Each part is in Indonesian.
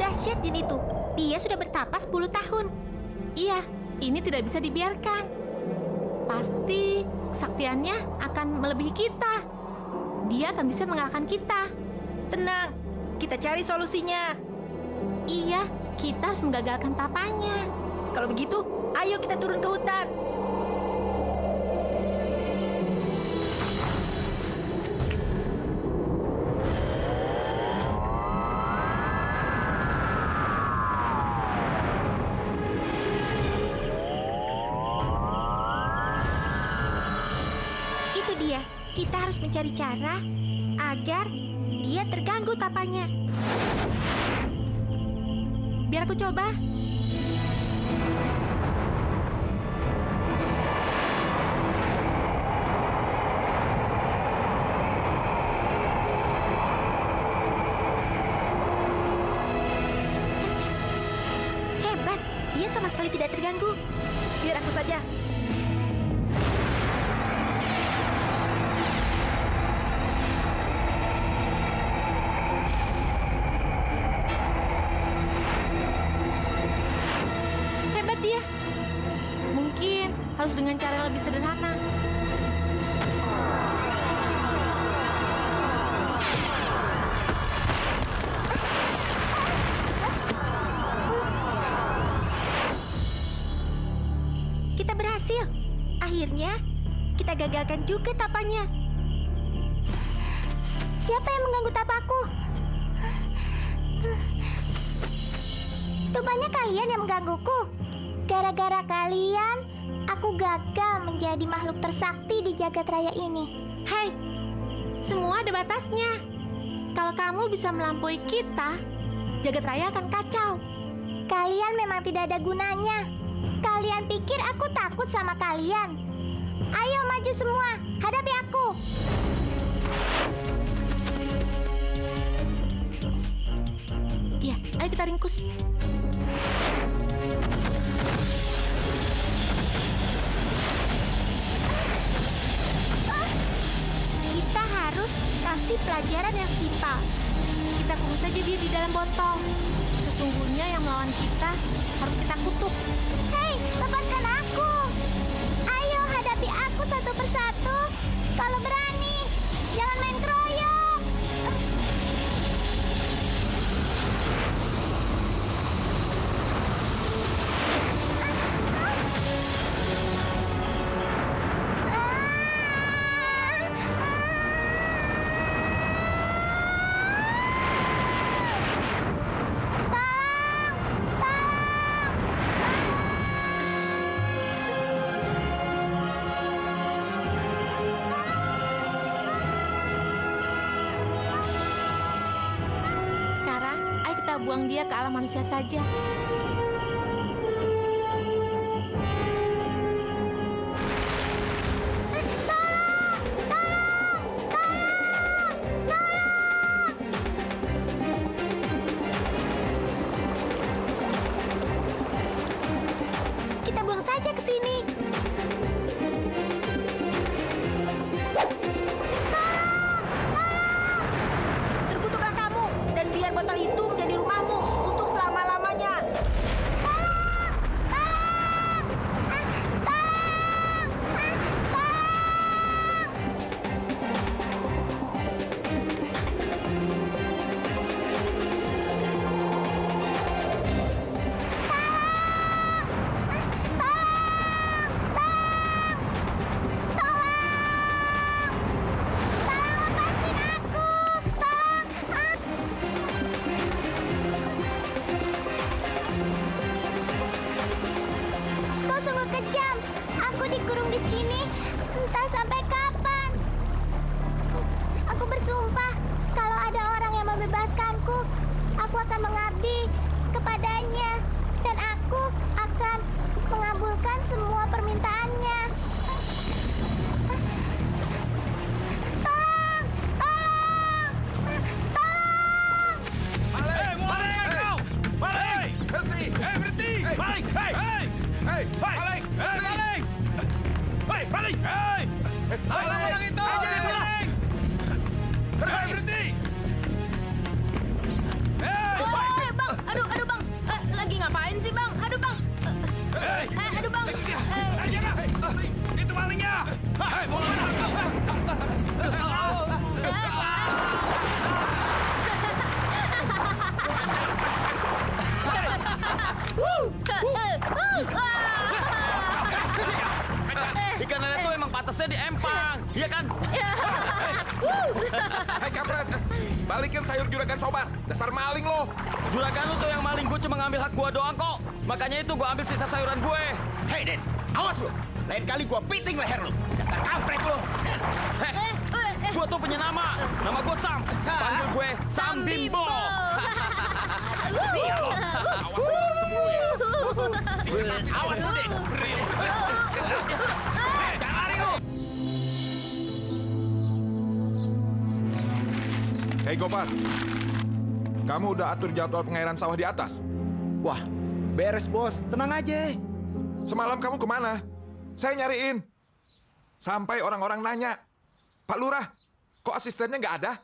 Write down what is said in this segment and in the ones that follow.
dahsyat jin itu. Dia sudah bertapa 10 tahun. Iya, ini tidak bisa dibiarkan. Pasti kesaktiannya akan melebihi kita. Dia akan bisa mengalahkan kita. Tenang, kita cari solusinya. Iya, kita harus menggagalkan tapanya. Kalau begitu, ayo kita turun ke hutan. Itu dia, kita harus mencari cara agar dia terganggu tapanya. Biar aku coba. Hebat, dia sama sekali tidak terganggu. Biar aku saja. Hebat dia. Mungkin harus dengan cara yang lebih sederhana. Kita berhasil. Akhirnya, kita gagalkan juga tapanya. Siapa yang mengganggu tapaku? Rupanya kalian yang menggangguku. Gara-gara kalian, aku gagal menjadi makhluk tersakti di jagat raya ini. Hai, semua ada batasnya. Kalau kamu bisa melampaui kita, jagat raya akan kacau. Kalian memang tidak ada gunanya. Kalian pikir aku takut sama kalian? Ayo maju semua, hadapi aku. Iya, ayo kita ringkus. Kita harus kasih pelajaran yang setimpal. Kita kurung saja dia di dalam botol. Sesungguhnya yang melawan kita harus kita kutuk. Hei, lepaskan aku. Ayo hadapi aku satu persatu. Kalau berani, jangan main keroyok. Sekarang, ayo kita buang dia ke alam manusia saja. Kita buang saja ke sini. Terkutuklah kamu dan biar botol itu menjadi rumahmu untuk selama-lamanya. Kau sungguh kejam. Aku dikurung di sini entah sampai kapan. Aku bersumpah kalau ada orang yang membebaskanku, aku akan mengabdi kepadanya dan aku akan mengabulkan semua permintaannya. Tolong! Tolong! Tolong! Hei, balik kau! Balik! Berhenti! Berhenti! Balik! Hei! Hei, Balik! Balik! Hei, balik! Hei! Tangkap orang itu! Balik! Berhenti! Hei! Bang, aduh. Hei kampret, balikin sayur juragan Sobar. Dasar maling lo. Juragan lu tuh yang maling, gue cuma ngambil hak gue doang kok. Makanya itu gue ambil sisa sayuran gue. Hei Den, awas lu. Lain kali gua piting leher lu. Dasar kampret lu. Gue tuh punya nama. Nama gue Sam. Panggil gue Sam Bimbo. Sial lu. Awas lo ketemu lo ya. Awas lu Den. Jangan lari lu. Hei Gopar, kamu udah atur jadwal pengairan sawah di atas? Wah, beres bos. Tenang aja. Semalam kamu kemana? Saya nyariin. Sampai orang-orang nanya, Pak Lurah, kok asistennya nggak ada?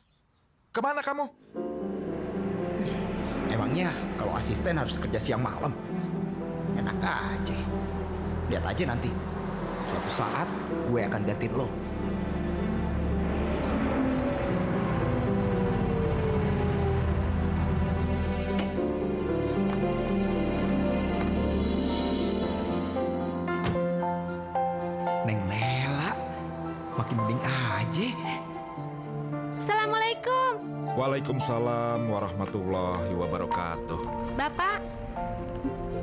Kemana kamu? Emangnya kalau asisten harus kerja siang malam? Enak aja. Lihat aja nanti. Suatu saat gue akan gantiin lo. Neng Lela, makin mending aja. Assalamualaikum. Waalaikumsalam warahmatullahi wabarakatuh. Bapak,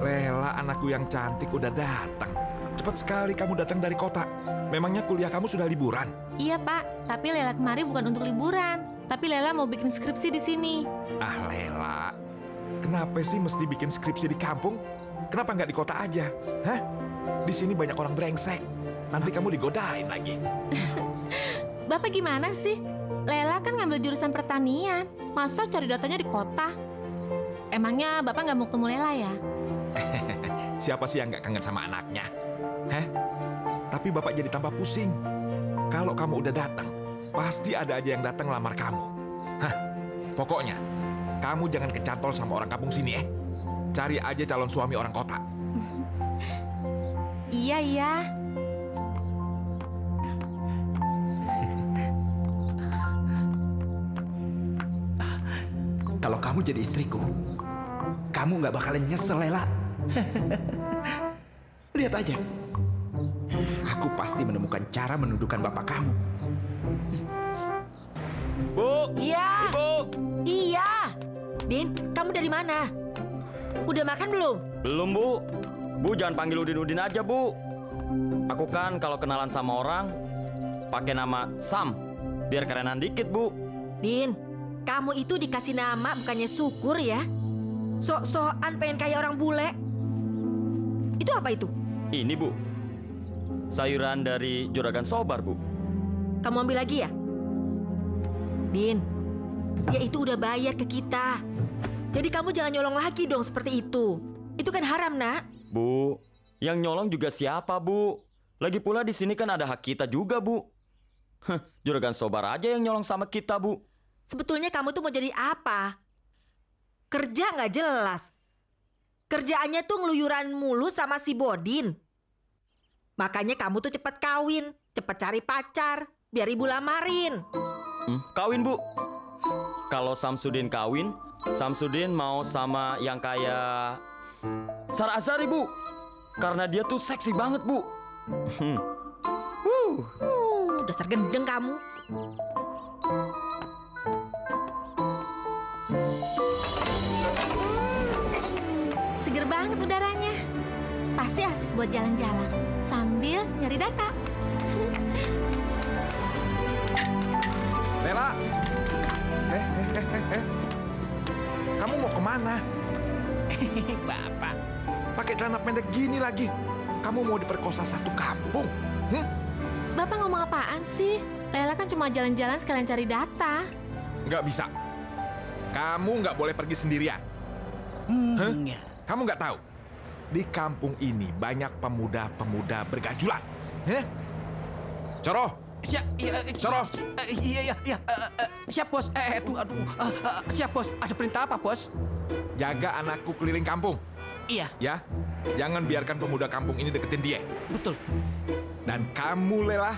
Lela, anakku yang cantik udah datang. Cepat sekali kamu datang dari kota. Memangnya kuliah kamu sudah liburan? iya Pak, tapi Lela kemari bukan untuk liburan. Tapi Lela mau bikin skripsi di sini. Ah Lela, kenapa sih mesti bikin skripsi di kampung? Kenapa nggak di kota aja? Hah? Di sini banyak orang brengsek. Nanti kamu digodain lagi. Bapak gimana sih? Lela kan ngambil jurusan pertanian. Masa cari datanya di kota? Emangnya Bapak nggak mau ketemu Lela ya? Siapa sih yang nggak kangen sama anaknya? Hah? Tapi Bapak jadi tambah pusing. Kalau kamu udah datang, pasti ada aja yang datang lamar kamu. Hah? Pokoknya, kamu jangan kecantol sama orang kampung sini ya. Cari aja calon suami orang kota. Iya, iya. Kalau kamu jadi istriku, kamu nggak bakalan nyesel, Lela. Lihat aja. Aku pasti menemukan cara menundukkan bapak kamu. Bu. Iya, Ibu. iya. Din, kamu dari mana? Udah makan belum? Belum, Bu. Bu, jangan panggil Udin-Udin aja, Bu. Aku kan kalau kenalan sama orang, pakai nama Sam. Biar kerenan dikit, Bu. Din, kamu itu dikasih nama bukannya syukur ya? Sok-sokan pengen kayak orang bule. Itu apa itu? Ini, Bu. Sayuran dari Juragan Sobar, Bu. Kamu ambil lagi ya? Din, ya itu udah bayar ke kita. Jadi kamu jangan nyolong lagi dong seperti itu. Itu kan haram, Nak. Bu, yang nyolong juga siapa, Bu? Lagi pula di sini kan ada hak kita juga, Bu. Juragan Sobar aja yang nyolong sama kita, Bu. Sebetulnya kamu tuh mau jadi apa? Kerja nggak jelas. Kerjaannya tuh ngeluyuran mulu sama si Bodin. Makanya kamu tuh cepet kawin, cepet cari pacar, biar ibu lamarin. Kawin, Bu. Kalau Samsudin kawin, Samsudin mau sama yang kayak Sarah Azhari, Bu. Karena dia tuh seksi banget, Bu. Dasar gendeng kamu. Seger banget udaranya. Pasti asik buat jalan-jalan sambil nyari data. Lela! Kamu mau kemana? Bapak. Pakai celana pendek gini lagi. Kamu mau diperkosa satu kampung? Bapak ngomong apaan sih? Lela kan cuma jalan-jalan sekalian cari data. Nggak bisa. Kamu nggak boleh pergi sendirian. Hah? Kamu nggak tahu? Di kampung ini banyak pemuda-pemuda bergajulan. Hah? Coro! Coro! Siap, Bos. Siap, Bos. Ada perintah apa, Bos? Jaga anakku keliling kampung. Iya, Ya, jangan biarkan pemuda kampung ini deketin dia. betul. Dan kamu, Lela,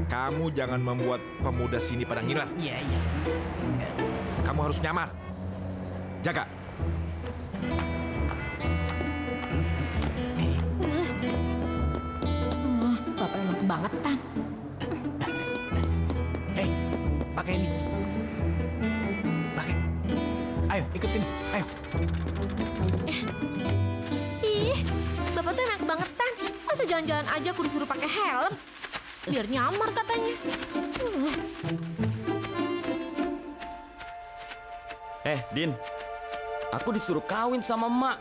kamu jangan membuat pemuda sini pada ngiler. Iya. Kamu harus nyamar. Jaga. Bapak emang kebangetan. pakai ini. Pakai. Ayo, ikutin. Ayo. Ih, Bapak tuh enak bangetan. Masa jalan-jalan aja aku disuruh pakai helm? Biar nyamar katanya. Din, aku disuruh kawin sama emak.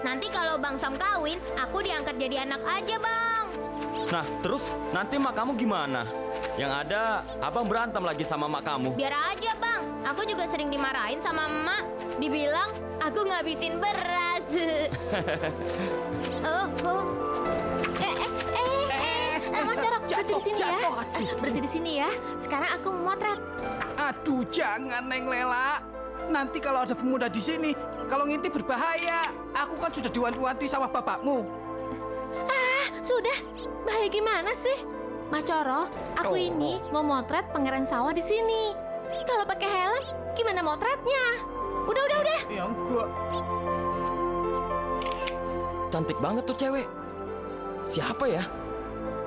Nanti kalau Bang Sam kawin, aku diangkat jadi anak aja, Bang. Nah, terus nanti emak kamu gimana? Yang ada, abang berantem lagi sama emak kamu. Biar aja, Bang. Aku juga sering dimarahin sama emak. Dibilang aku ngabisin beras. Mas Coro, berhenti di sini ya. jatuh, aduh. Berhenti di sini ya. Sekarang aku mau motret. Aduh, jangan Neng Lela. Nanti kalau ada pemuda di sini, kalau ngintip berbahaya. Aku kan sudah diwanti-wanti sama bapakmu. Sudah, bahaya gimana sih? Mas Coro, aku Oh. ini mau motret pangeran sawah di sini. Kalau pakai helm, gimana motretnya? Udah. Ya enggak. Cantik banget tuh cewek. Siapa ya?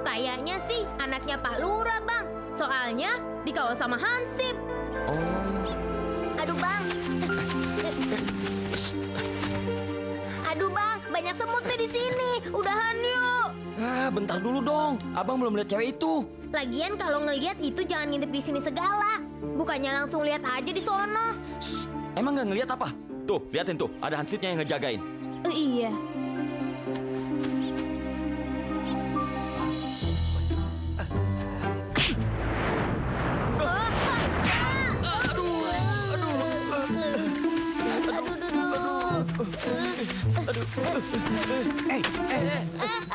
Kayaknya sih anaknya Pak Lurah, Bang. Soalnya dikawal sama Hansip. Oh, Aduh, Bang. Aduh, Bang. Banyak semut nih di sini. Udahan yuk. bentar dulu dong. Abang belum lihat cewek itu. Lagian kalau ngelihat itu jangan ngintip di sini segala. Bukannya langsung lihat aja di sono. Emang nggak ngelihat apa? Tuh, liatin tuh. Ada hansipnya yang ngejagain. Iya.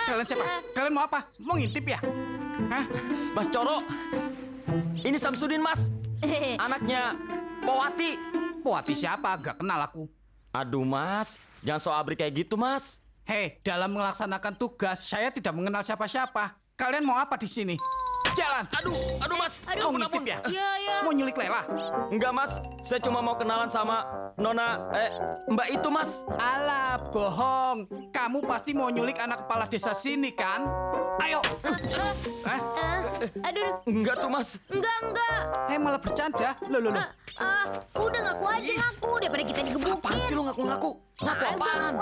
Kalian siapa? Kalian mau apa? Mau ngintip ya? Hah? Mas Coro, ini Samsudin, Mas. Anaknya Powati. Powati siapa? Gak kenal aku. Aduh, Mas. Jangan so abri kayak gitu, Mas. Hei, dalam melaksanakan tugas, saya tidak mengenal siapa-siapa. Kalian mau apa di sini? Jalan! Aduh, Mas. Mau ngintip ya? Iya. Mau nyulik Lela? Enggak, Mas. Saya cuma mau kenalan sama Nona, Mbak itu, Mas. Alah, bohong. Kamu pasti mau nyulik anak kepala desa sini, kan? Ayo! Aduh, Enggak tuh, Mas. enggak. Malah bercanda. Loh. Udah ngaku aja ngaku daripada kita Apaan digebukin. sih lu ngaku-ngaku? Ngaku apaan?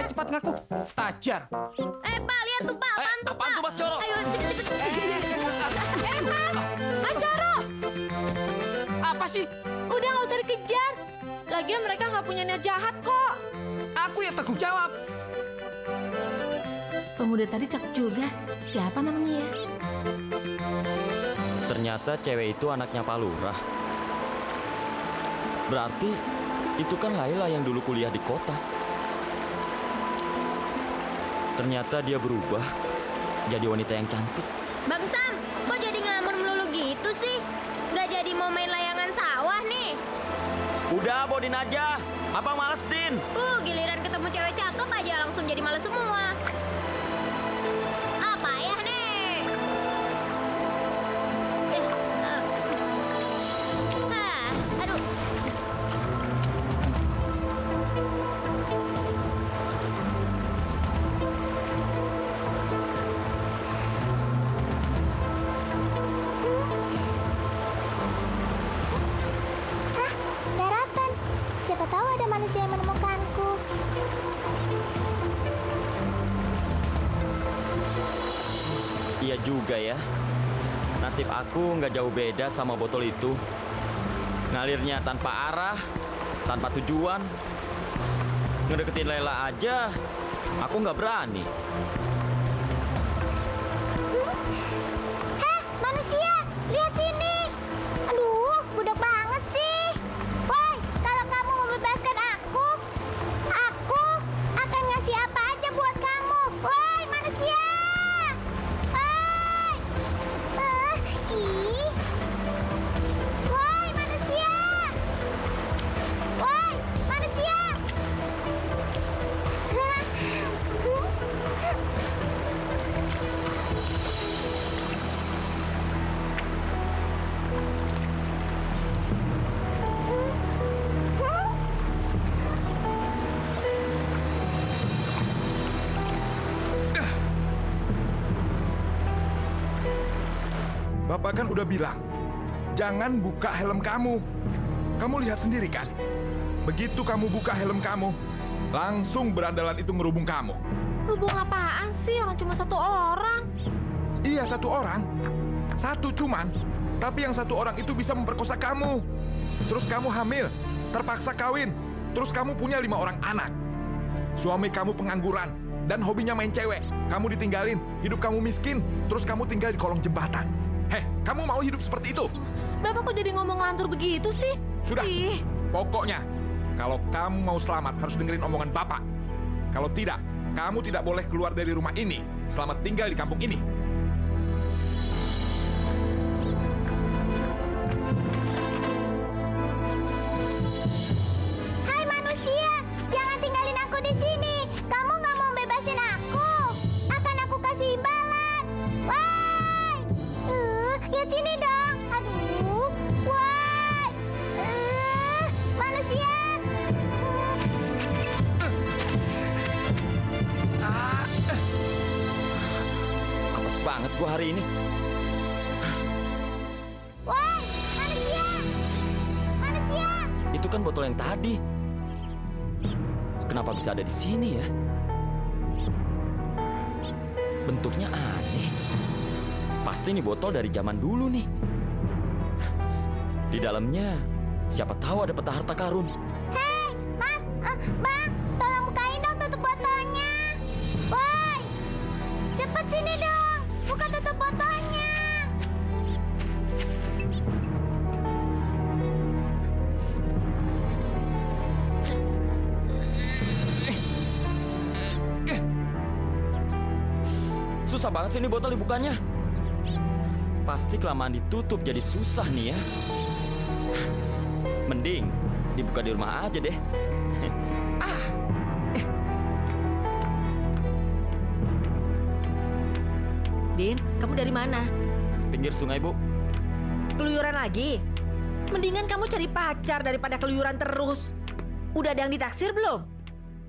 Cepat ngaku. Tajar. Pak, lihat tuh, Pak. Apaan tuh, Mas Coro? Ayo, cepet. Mas Coro, Apa sih? udah nggak usah dikejar. Lagian mereka nggak punya niat jahat kok. Aku yang tanggung jawab. Pemuda tadi cakep juga. Siapa namanya ya? Ternyata cewek itu anaknya Pak Lurah. Berarti itu kan Laila yang dulu kuliah di kota. Ternyata dia berubah jadi wanita yang cantik. Bang Sam, kok jadi ngelamun melulu gitu sih? Gak jadi mau main layangan sawah nih? Udah, Bodin aja. Abang males, Din. Giliran ketemu cewek cakep aja langsung jadi males semua. Apa ya nih? Aduh. Daratan. Siapa tahu ada manusia yang menemukanku. Iya juga ya. Nasib aku nggak jauh beda sama botol itu. Ngalirnya tanpa arah, tanpa tujuan. Ngedeketin Laila aja, aku nggak berani. Manusia, lihat sini. Aduh, budak banget sih. Woi, kalau kamu membebaskan aku akan ngasih apa aja buat kamu. Woi, manusia. Woi. Ih. Woi, manusia. Woi, manusia. Bapak kan udah bilang, jangan buka helm kamu. Kamu lihat sendiri kan? Begitu kamu buka helm kamu, langsung berandalan itu ngerubung kamu. Hubung apaan sih? Orang cuma satu orang. Iya, satu orang. Satu cuman. Tapi yang satu orang itu bisa memperkosa kamu. Terus kamu hamil, terpaksa kawin. Terus kamu punya 5 orang anak. Suami kamu pengangguran dan hobinya main cewek. Kamu ditinggalin, hidup kamu miskin. Terus kamu tinggal di kolong jembatan. Heh, kamu mau hidup seperti itu? Bapak kok jadi ngomong ngelantur begitu sih? Sudah, Ih, pokoknya kalau kamu mau selamat harus dengerin omongan Bapak. Kalau tidak, kamu tidak boleh keluar dari rumah ini. Selamat tinggal di kampung ini. Hai manusia, jangan tinggalin aku di sini. Kamu nggak mau bebasin aku? Akan aku kasih imbalan. Woi, lihat sini dong. Aduh, woi, manusia. Apes banget gua hari ini. Woi, manusia, manusia. Itu kan botol yang tadi. Kenapa bisa ada di sini ya? Bentuknya aneh. Pasti ini botol dari zaman dulu nih. Di dalamnya siapa tahu ada peta harta karun. Hei, Mas, Bang, tolong bukain dong tutup botolnya. Woi, cepet sini dong, buka tutup botolnya. Susah banget sih ini botol dibukanya. Pasti kelamaan ditutup jadi susah nih ya. Mending dibuka di rumah aja deh. Din, kamu dari mana? Pinggir sungai, Bu. Keluyuran lagi? Mendingan kamu cari pacar daripada keluyuran terus. Udah ada yang ditaksir belum?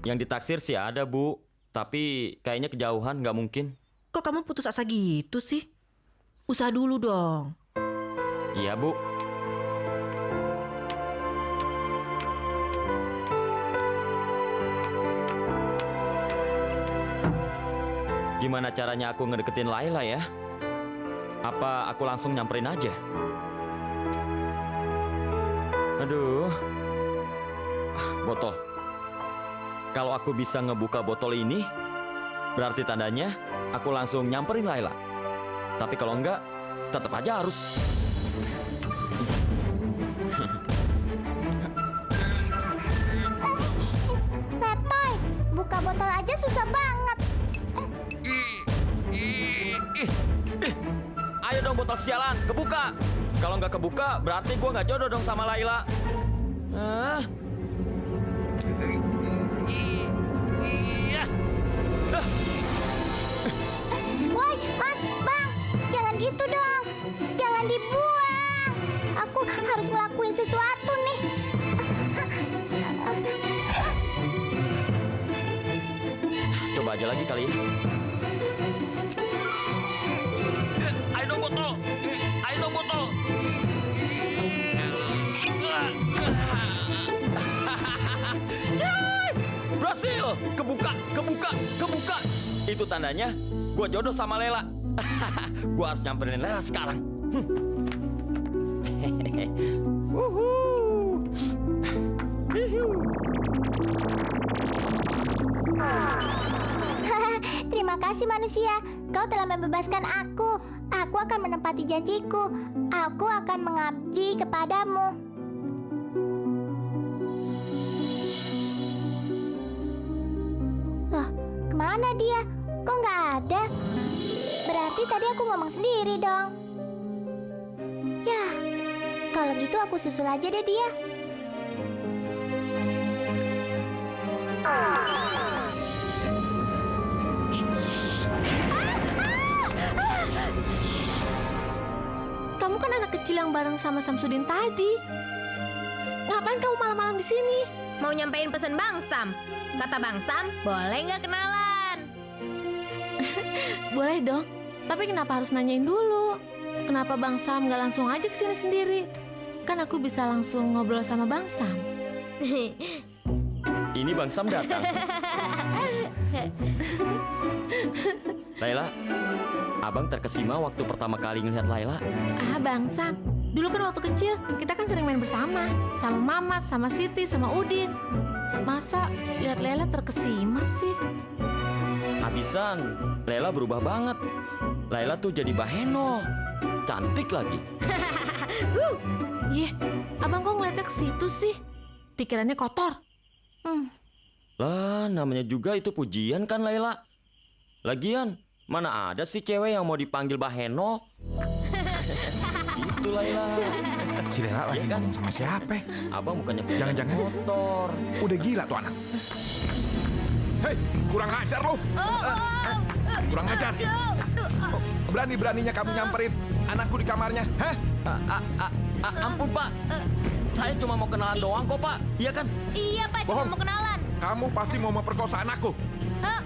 Yang ditaksir sih ada, Bu. Tapi kayaknya kejauhan, nggak mungkin. Kok kamu putus asa gitu sih? Usaha dulu dong. Iya, Bu. Gimana caranya aku ngedeketin Laila ya? Apa aku langsung nyamperin aja? Aduh. Botol. Kalau aku bisa ngebuka botol ini, berarti tandanya aku langsung nyamperin Laila. Tapi kalau enggak, tetap aja harus. Letoy, buka botol aja susah banget. Ayo dong botol sialan, kebuka. Kalau nggak kebuka, berarti gua nggak jodoh dong sama Laila. Woi, Mas, Bang, jangan gitu dong. Jangan dibuang. Aku harus ngelakuin sesuatu nih. Coba aja lagi kali ya. Ayo dong botol. Ayo dong botol. Berhasil. Kebuka, kebuka, kebuka. Itu tandanya gua jodoh sama Lela. Gua harus nyamperin Lela sekarang. Wuhu. Hihiu. Terima kasih manusia, kau telah membebaskan aku. Aku akan menepati janjiku. Aku akan mengabdi kepadamu. Loh, kemana dia? Kok nggak ada? Berarti tadi aku ngomong sendiri dong. Ya, kalau gitu aku susul aja deh dia. Kamu kan anak kecil yang bareng sama Samsudin tadi. Ngapain kamu malam-malam di sini? Mau nyampein pesan Bang Sam. Kata Bang Sam, boleh nggak kenalan? Boleh dong. Tapi kenapa harus nanyain dulu? kenapa Bang Sam nggak langsung aja ke sini sendiri? Kan aku bisa langsung ngobrol sama Bang Sam. Ini Bang Sam datang. Laila, abang terkesima waktu pertama kali ngelihat Laila. Ah, Bang Sam, dulu kan waktu kecil kita kan sering main bersama. Sama Mamat, sama Siti, sama Udin. Masa lihat Laila terkesima sih? Habisan, Laila berubah banget. Laila tuh jadi Baheno. Cantik lagi. Ih, abang kok ngeliatnya ke situ sih? Pikirannya kotor. Lah, namanya juga itu pujian kan Laila. Lagian, mana ada sih cewek yang mau dipanggil Baheno? Itu Laila. Si Lela lagi Iya kan? ngomong sama siapa? Abang bukannya punya Jangan-jangan. motor. Udah gila tuh anak. Hei, kurang ajar lo. Kurang ajar. Berani-beraninya kamu nyamperin anakku di kamarnya, hah? Ampun Pak, saya cuma mau kenalan doang kok Pak. Iya kan? Iya Pak, cuma Bohong. mau kenalan. Kamu pasti mau memperkosa anakku.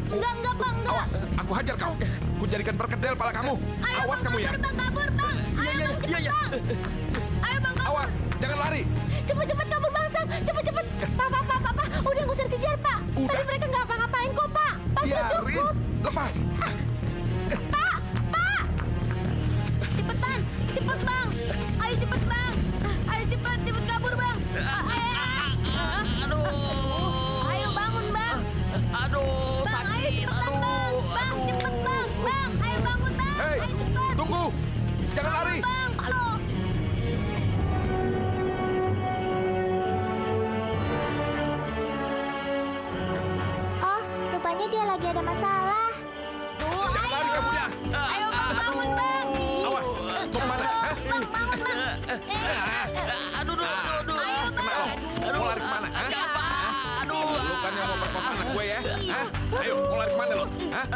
Enggak Bang, enggak. Awas, aku hajar kau. Ku jadikan perkedel pala kamu. Ayo Awas Bang, kamu ya. kabur, Bang, kabur Bang. Ayo Bang, cepet Iya. Bang. Ayo Bang, kabur. Awas, jangan lari. Cepet-cepet kabur Bang Sam, cepet-cepet. Pak, udah nggak usah dikejar Pak. Udah. Tadi mereka nggak apa-ngapain kok Pak. Pak sudah Biarin. cukup. Lepas. Cepetan, cepet Bang. Ayo cepet Bang. Ayo cepet kabur Bang. Ayo bangun Bang. Aduh, Bang, ayo sakit. cepetan Bang. Bang, cepet Bang. Bang, ayo bangun Bang. Hei, Ayo cepet. tunggu. Jangan lari. Bang, aduh. Oh, rupanya dia lagi ada masalah. Jangan lari kamu ya. Ayo Bang, bangun Bang. Awas, mau kemana? Hah? Bang, bangun Bang. Aduh. Ayo Kena Bang. lo. Mau lari kemana? Hah? Aduh. Lu kan yang mau perkosa anak gue ya? Hah? Ayo, mau lari kemana lo? Hah?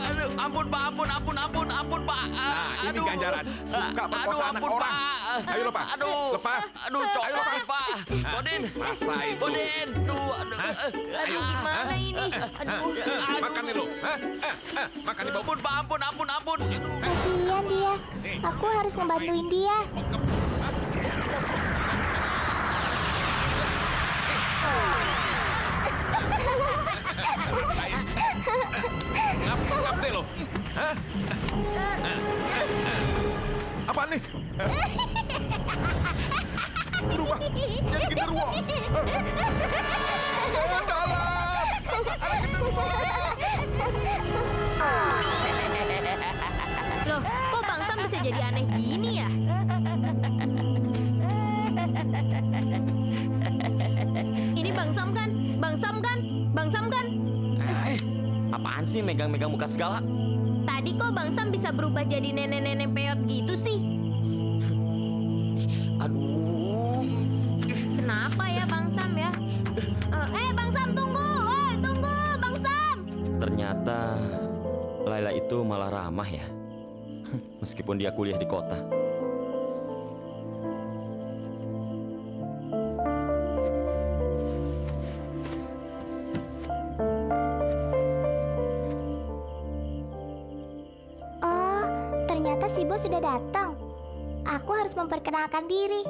Aduh, ampun Pak, ampun Pak. Nah, ini ganjaran. Suka perkosa anak ampun, orang. Pak. Ayo lepas. Aduh. Lepas. Aduh, Ayo copot lepas. Pak. Bodin. Rasain tuh. Bodin. Aduh. Aduh, gimana ini? Aduh. Makan nih lo. Hah? Makan nih, Bob. Ampun Pak, ampun. Aduh. Kasihan dia. Aku harus ngebantuin dia. Rasain. Ngap deh lo. Hah? Apaan nih? Berubah jadi genderuwo. Dalam. Anak genderuwo. Loh, kok Bang Sam bisa jadi aneh gini ya? Ini Bang Sam kan? Bang Sam kan? Bang Sam kan? Apaan sih megang-megang muka segala? Tadi kok Bang Sam bisa berubah jadi nenek-nenek peot gitu sih? Aduh. Kenapa ya Bang Sam ya? Bang Sam tunggu! Woi, tunggu Bang Sam! Ternyata Laila itu malah ramah ya. Meskipun dia kuliah di kota. Oh, ternyata si bos sudah datang. Aku harus memperkenalkan diri.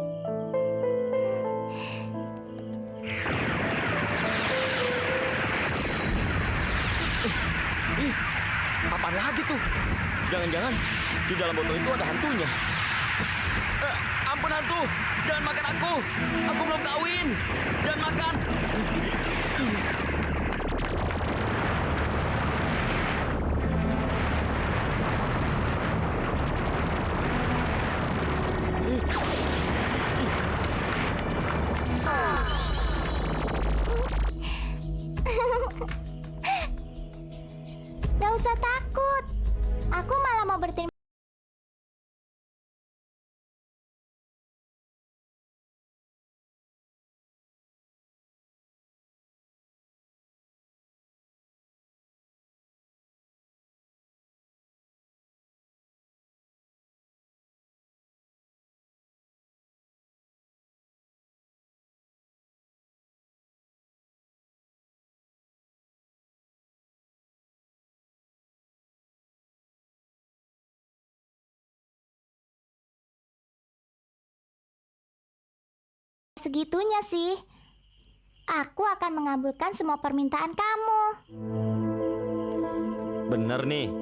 Ih, apaan lagi tuh? Jangan-jangan di dalam botol itu ada hantunya. Ampun hantu, jangan makan aku. Aku belum kawin. Jangan makan. Gak usah takut. Aku malah mau berterima segitunya sih. Aku akan mengabulkan semua permintaan kamu. Bener nih.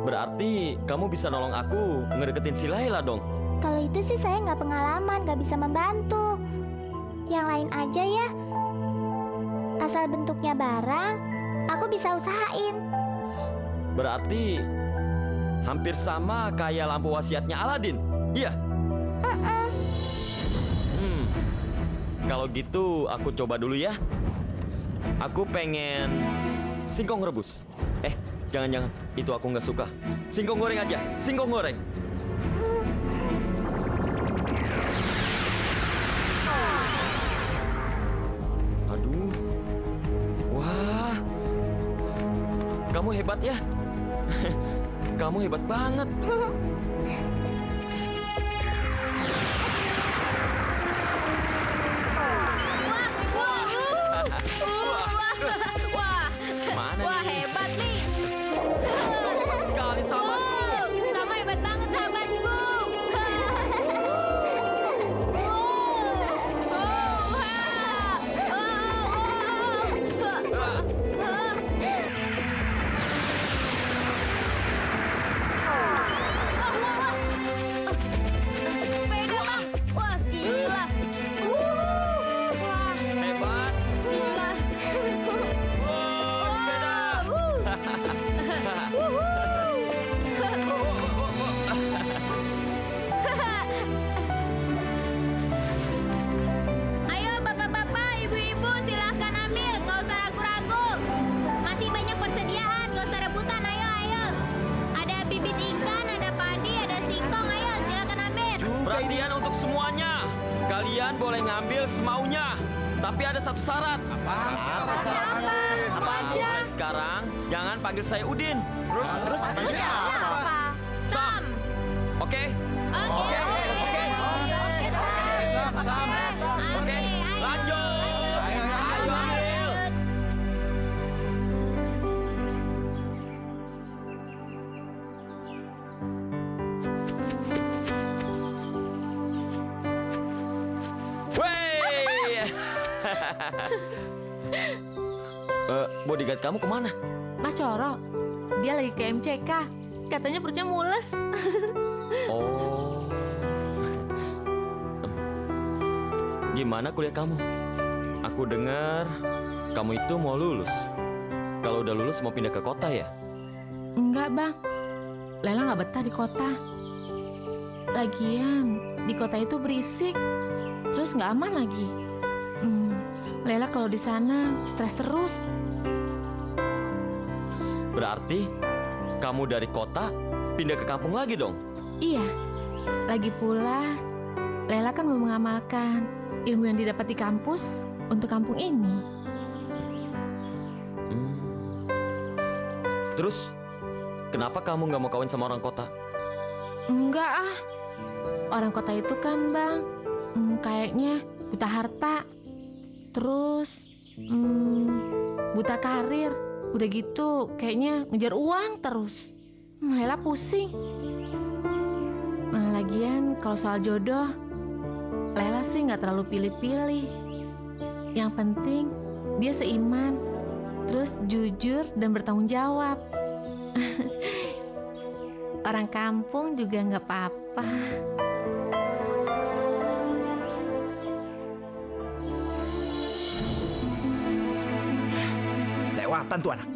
Berarti kamu bisa nolong aku ngedeketin si Laila dong. Kalau itu sih saya nggak pengalaman, nggak bisa membantu. Yang lain aja ya. Asal bentuknya barang, aku bisa usahain. Berarti hampir sama kayak lampu wasiatnya Aladin. Iya. Kalau gitu aku coba dulu ya. Aku pengen singkong rebus. Jangan-jangan itu aku nggak suka. Singkong goreng aja. Singkong goreng. Aduh. Wah. Kamu hebat ya. Kamu hebat banget. Wah, Mana wah nih? hebat nih. Kamu hebat sekali sama. Kamu hebat banget sahabatku. Sepeda mah, wah gila. Hebat. Gila. Wow, sepeda. Ayo bapak-bapak, ibu-ibu silahkan ambil, nggak usah ragu-ragu. Masih banyak persediaan, nggak usah rebutan, ayo. Ada bibit ikan, ada padi, ada singkong, ayo silahkan ambil. Perhatian untuk semuanya. Kalian boleh ngambil semaunya. Tapi ada satu syarat. Mulai sekarang, jangan panggil saya Udin. Terus Sam. Oke? Oke. Sam. Oke, lanjut. Ayo ambil. Wey. Bodyguard kamu kemana? Mas Coro, dia lagi ke MCK. Katanya perutnya mules. Oh. Gimana kuliah kamu? Aku dengar kamu itu mau lulus. Kalau udah lulus mau pindah ke kota ya? Enggak, Bang. Lela nggak betah di kota. Lagian, di kota itu berisik. Terus nggak aman lagi. Lela kalau di sana stres terus. Berarti kamu dari kota pindah ke kampung lagi dong? Iya. Lagi pula, Lela kan mau mengamalkan ilmu yang didapat di kampus untuk kampung ini. Terus, kenapa kamu nggak mau kawin sama orang kota? Enggak ah. Orang kota itu kan, Bang, kayaknya buta harta. Terus, buta karir. Udah gitu, kayaknya ngejar uang terus. Lela pusing. Lagian kalau soal jodoh, Lela sih nggak terlalu pilih-pilih. Yang penting dia seiman, terus jujur dan bertanggung jawab. Orang kampung juga nggak apa-apa. Lewatan tuh anak.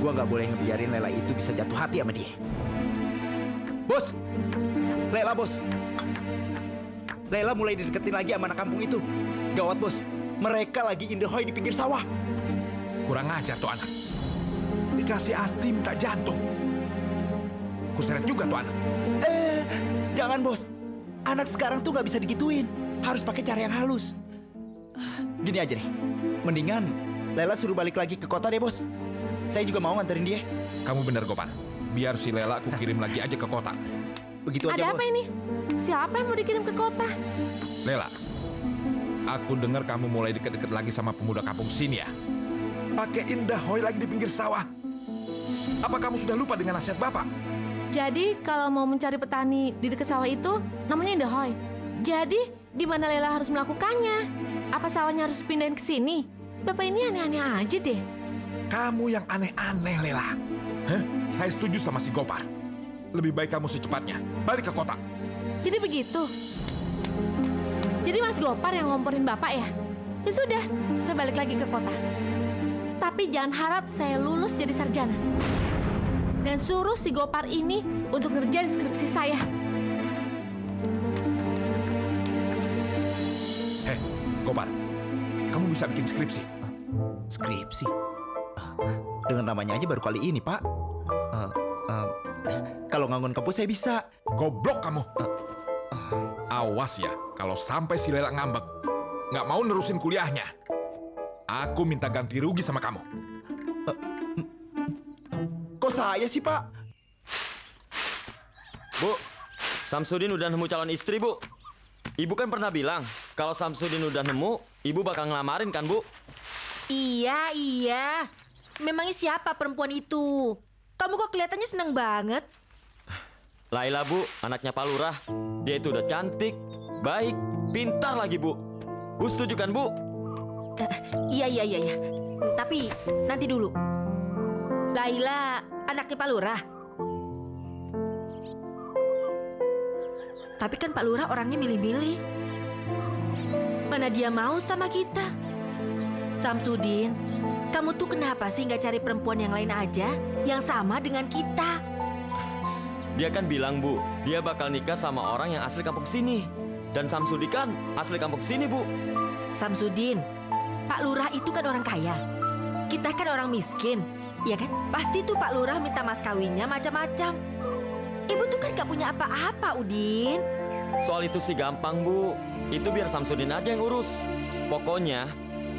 Gua nggak boleh ngebiarin Lela itu bisa jatuh hati sama dia. Bos, Lela bos. Lela mulai dideketin lagi sama anak kampung itu. Gawat bos, mereka lagi indahoy di pinggir sawah. Kurang ajar tuh anak. Dikasih hati minta jantung. Kuseret juga tuh anak. Jangan bos. Anak sekarang tuh nggak bisa digituin. Harus pakai cara yang halus. Gini aja deh. Mendingan Lela suruh balik lagi ke kota deh bos. Saya juga mau nganterin dia. Kamu bener Gopar. Biar si Lela aku kirim lagi aja ke kota. Begitu aja Ada bos. apa ini? Siapa yang mau dikirim ke kota? Lela, aku dengar kamu mulai deket-deket lagi sama pemuda kampung sini ya. Pakai indah hoy lagi di pinggir sawah. Apa kamu sudah lupa dengan nasihat Bapak? Jadi kalau mau mencari petani di dekat sawah itu namanya Indahoy. Jadi di mana Lela harus melakukannya? Apa sawahnya harus pindahin ke sini? Bapak ini aneh-aneh aja deh. Kamu yang aneh-aneh, Lela. Hah? Saya setuju sama si Gopar. Lebih baik kamu secepatnya balik ke kota. Jadi begitu. Jadi Mas Gopar yang ngomporin Bapak ya? Ya sudah, saya balik lagi ke kota. Tapi jangan harap saya lulus jadi sarjana. Dan suruh si Gopar ini untuk ngerjain skripsi saya. Heh, Gopar. Kamu bisa bikin skripsi? Skripsi? Dengan namanya aja baru kali ini, Pak. Kalau ngangon kampus saya bisa. Goblok kamu. Awas ya, kalau sampai si Lela ngambek, nggak mau nerusin kuliahnya. Aku minta ganti rugi sama kamu. Kok saya sih, Pak? Bu, Samsudin udah nemu calon istri, Bu. Ibu kan pernah bilang, kalau Samsudin udah nemu, Ibu bakal ngelamarin kan, Bu? Iya. Memangnya siapa perempuan itu? Kamu kok kelihatannya seneng banget? Laila, Bu, anaknya Pak Lurah. Dia itu udah cantik, baik, pintar lagi, Bu. Bu setuju kan, Bu? Iya. Tapi nanti dulu. Laila, anaknya Pak Lurah. Tapi kan Pak Lurah orangnya milih-milih. Mana dia mau sama kita? Samsudin, kamu tuh kenapa sih nggak cari perempuan yang lain aja, yang sama dengan kita? Dia kan bilang, Bu, dia bakal nikah sama orang yang asli kampung sini. Dan Samsudin kan asli kampung sini, Bu. Samsudin, Pak Lurah itu kan orang kaya. Kita kan orang miskin, ya kan? Pasti tuh Pak Lurah minta mas kawinnya macam-macam. Ibu tuh kan gak punya apa-apa, Udin. Soal itu sih gampang, Bu. Itu biar Samsudin aja yang urus. Pokoknya,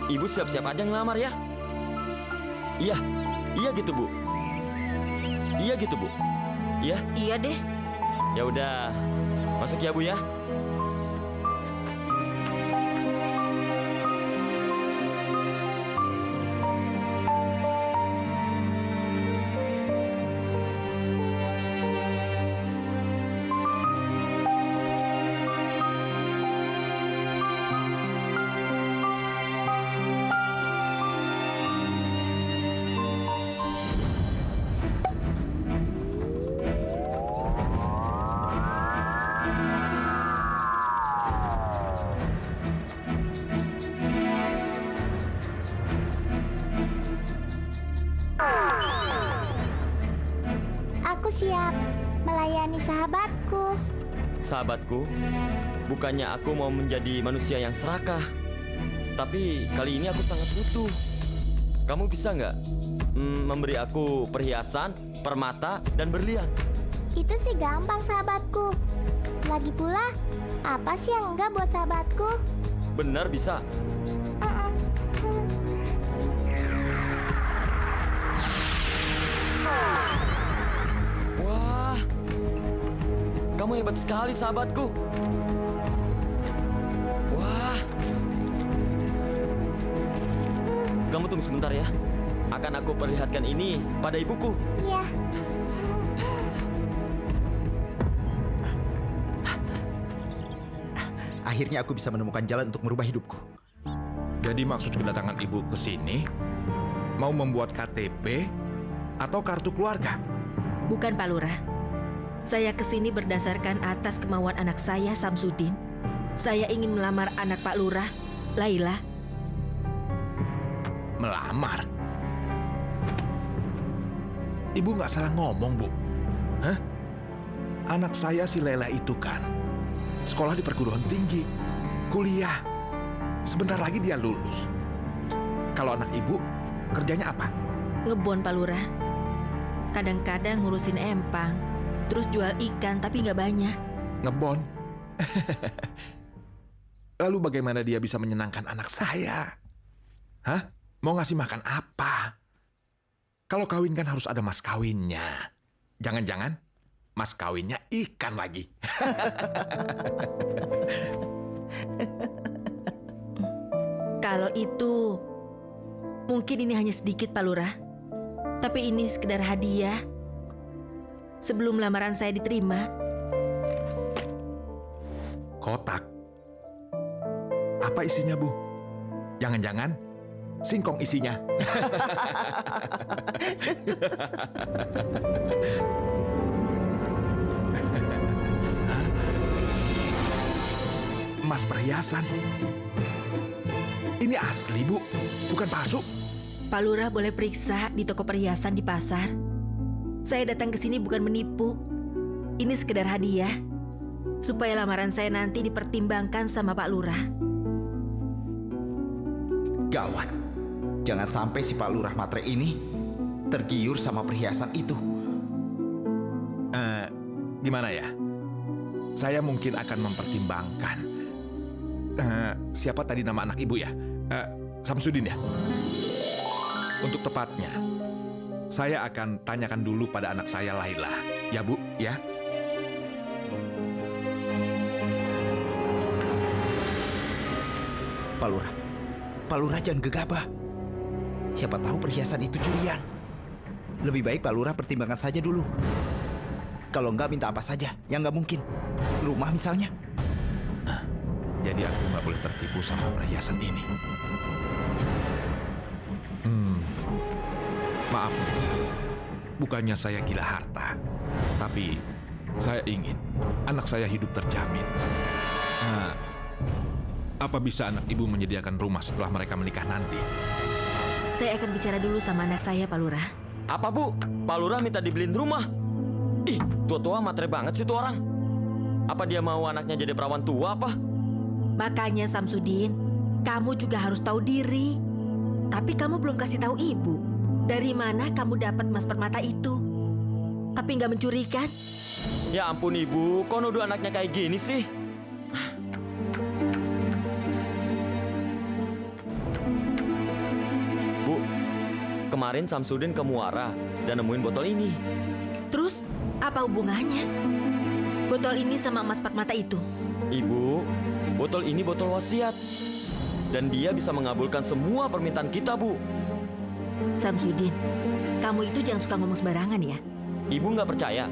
Ibu siap-siap aja ngelamar ya. Iya gitu, Bu. Iya gitu, Bu. Iya? Iya deh. Ya udah, masuk ya, Bu ya. Aku siap melayani sahabatku. Sahabatku, bukannya aku mau menjadi manusia yang serakah. Tapi kali ini aku sangat butuh. Kamu bisa nggak memberi aku perhiasan, permata, dan berlian? Itu sih gampang sahabatku. Lagi pula, apa sih yang enggak buat sahabatku? Benar bisa. Wah, kamu hebat sekali sahabatku. Wah. Kamu tunggu sebentar ya. Akan aku perlihatkan ini pada ibuku. Iya. Akhirnya aku bisa menemukan jalan untuk merubah hidupku. Jadi maksud kedatangan ibu ke sini mau membuat KTP atau kartu keluarga? Bukan, Pak Lurah. Saya kesini berdasarkan atas kemauan anak saya, Samsudin. Saya ingin melamar anak Pak Lurah, Laila. Melamar? Ibu nggak salah ngomong, Bu. Hah? Anak saya si Lela itu kan sekolah di perguruan tinggi, kuliah. Sebentar lagi dia lulus. Kalau anak ibu, kerjanya apa? Ngebon, Pak Lurah. Kadang-kadang ngurusin empang, terus jual ikan tapi nggak banyak. Ngebon? Lalu bagaimana dia bisa menyenangkan anak saya? Hah? Mau ngasih makan apa? Kalau kawin kan harus ada mas kawinnya. Jangan-jangan mas kawinnya ikan lagi. Kalau itu, mungkin ini hanya sedikit, Pak Lurah. Tapi ini sekedar hadiah. Sebelum lamaran saya diterima. Kotak. Apa isinya, Bu? Jangan-jangan singkong isinya. Emas perhiasan. Ini asli, Bu. Bukan palsu. Pak Lurah boleh periksa di toko perhiasan di pasar. Saya datang ke sini bukan menipu. Ini sekedar hadiah. Supaya lamaran saya nanti dipertimbangkan sama Pak Lurah. Gawat. Jangan sampai si Pak Lurah Matre ini tergiur sama perhiasan itu. Gimana ya? Saya mungkin akan mempertimbangkan. Siapa tadi nama anak ibu ya? Samsudin ya? Untuk tepatnya, saya akan tanyakan dulu pada anak saya Laila. Ya, Bu? Ya? Pak Lurah jangan gegabah. Siapa tahu perhiasan itu curian. Lebih baik Pak Lurah pertimbangkan saja dulu. Kalau enggak minta apa saja, yang nggak mungkin. Rumah misalnya. Jadi aku nggak boleh tertipu sama perhiasan ini. Maaf, bukannya saya gila harta, tapi saya ingin anak saya hidup terjamin. Apa bisa anak ibu menyediakan rumah setelah mereka menikah nanti? Saya akan bicara dulu sama anak saya, Pak Lurah. Apa, Bu? Pak Lurah minta dibeliin rumah? Ih, tua-tua matre banget sih tuh orang. Apa dia mau anaknya jadi perawan tua apa? Makanya Samsudin, kamu juga harus tahu diri. Tapi kamu belum kasih tahu ibu. Dari mana kamu dapat emas permata itu? Tapi nggak mencuri kan? Ya ampun ibu, kok nuduh anaknya kayak gini sih? Bu, kemarin Samsudin ke Muara dan nemuin botol ini. Terus, apa hubungannya? Botol ini sama emas permata itu? Ibu, botol ini botol wasiat. Dan dia bisa mengabulkan semua permintaan kita, Bu. Samsudin, kamu itu jangan suka ngomong sembarangan ya. Ibu nggak percaya?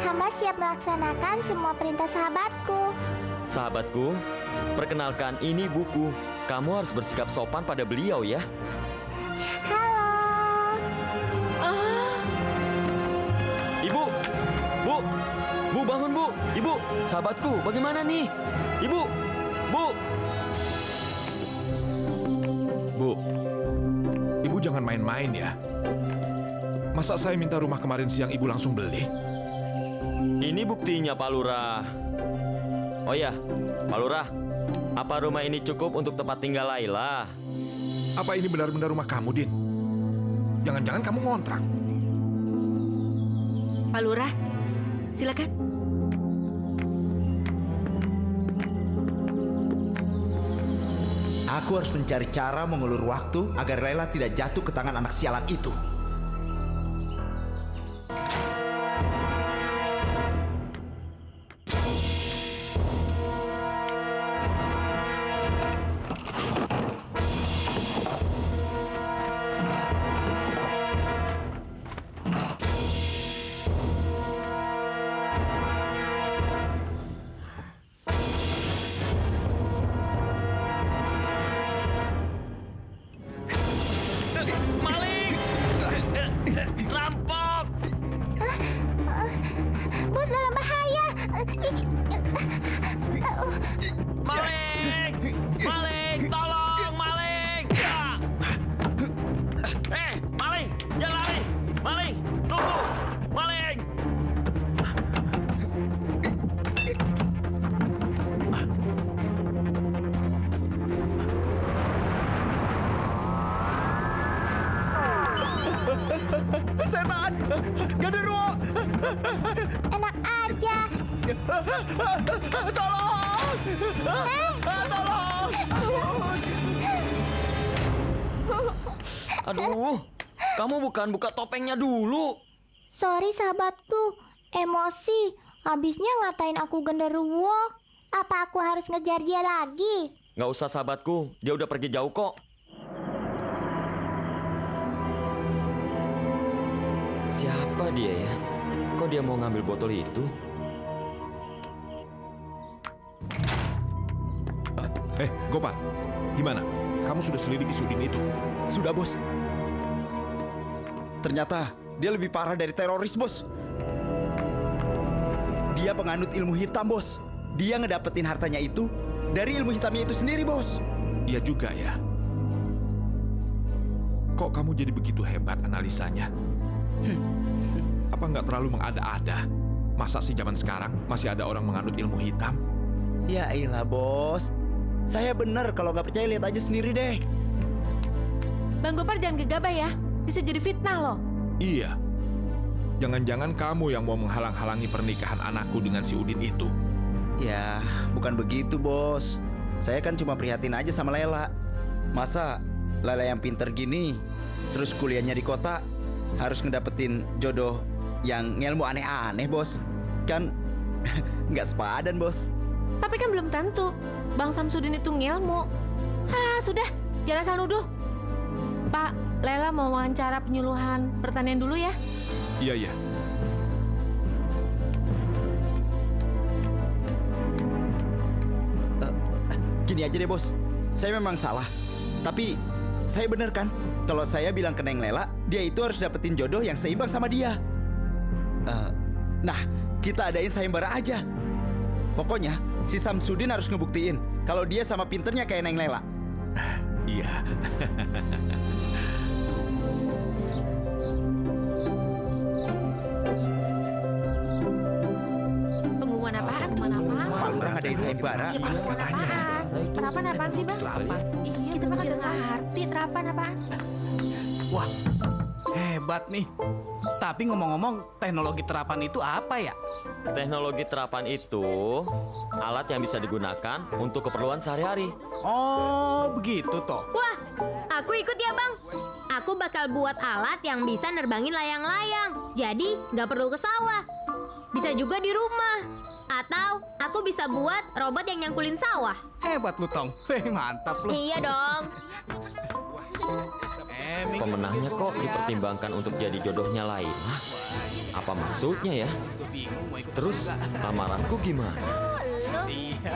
Hamba siap melaksanakan semua perintah sahabatku. Sahabatku, perkenalkan ini buku. Kamu harus bersikap sopan pada beliau ya. Halo. Ibu, Bu bangun Bu, Ibu, sahabatku, bagaimana nih? Ibu, Bu, Ibu jangan main-main ya. Masa saya minta rumah kemarin siang Ibu langsung beli? Ini buktinya Pak Lurah. Oh ya, Pak Lurah, apa rumah ini cukup untuk tempat tinggal Laila? Apa ini benar-benar rumah kamu, Din? Jangan-jangan kamu ngontrak? Pak Lurah, silakan. Aku harus mencari cara mengulur waktu agar Laila tidak jatuh ke tangan anak sialan itu. Maling! Rampok! Bos dalam bahaya. Maling! Maling! Tolong! Maling! Ya! Maling! Jangan lari! Maling! Tunggu! Maling! Setan! Genderuwo! Enak aja. Tolong! Tolong! Aduh, kamu bukan buka topengnya dulu. Sorry sahabatku, emosi. Habisnya ngatain aku genderuwo. Apa aku harus ngejar dia lagi? Nggak usah sahabatku, dia udah pergi jauh kok. Siapa dia ya? Kok dia mau ngambil botol itu? Gopar, gimana? Kamu sudah selidiki si Udin itu? Sudah, bos. Ternyata dia lebih parah dari teroris, bos. Dia penganut ilmu hitam, bos. Dia ngedapetin hartanya itu dari ilmu hitamnya itu sendiri, bos. Iya juga ya. Kok kamu jadi begitu hebat analisanya? Apa nggak terlalu mengada-ada? Masa sih zaman sekarang masih ada orang menganut ilmu hitam? Ya iyalah, bos. Saya bener, kalau nggak percaya lihat aja sendiri deh. Bang Gopar jangan gegabah ya. Bisa jadi fitnah loh. Iya. Jangan-jangan kamu yang mau menghalang-halangi pernikahan anakku dengan si Udin itu? Ya, bukan begitu, bos. Saya kan cuma prihatin aja sama Lela. Masa Lela yang pinter gini, terus kuliahnya di kota, harus ngedapetin jodoh yang ngelmu aneh-aneh, bos. Kan nggak sepadan, bos. Tapi kan belum tentu Bang Samsudin itu ngilmu. Sudah, jangan asal nuduh. Pak, Lela mau wawancara penyuluhan pertanian dulu ya. Iya, iya. Gini aja deh, bos. Saya memang salah. Tapi saya bener kan? Kalau saya bilang ke Neng Lela, dia itu harus dapetin jodoh yang seimbang sama dia. Nah, kita adain sayembara aja. Pokoknya, si Samsudin harus ngebuktiin kalau dia sama pinternya kayak Neng Lela. Iya. Pengumuman apaan tuh? Pak Lurah ngadain sayembara. Pengumuman apaan? Terapan apaan sih, Bang? Terapan. Iya, Kita mah kagak ngerti terapan apaan. Wah, hebat nih. Tapi ngomong-ngomong, teknologi terapan itu apa ya? Teknologi terapan itu alat yang bisa digunakan untuk keperluan sehari-hari. Oh, begitu toh. Wah, aku ikut ya bang. Aku bakal buat alat yang bisa nerbangin layang-layang. Jadi nggak perlu ke sawah. Bisa juga di rumah. Atau aku bisa buat robot yang nyangkulin sawah. Hebat lu, Tong. Mantap lu. Iya dong. Pemenangnya kok dipertimbangkan untuk jadi jodohnya Laila? Apa maksudnya ya? Terus lamaranku gimana? Iya.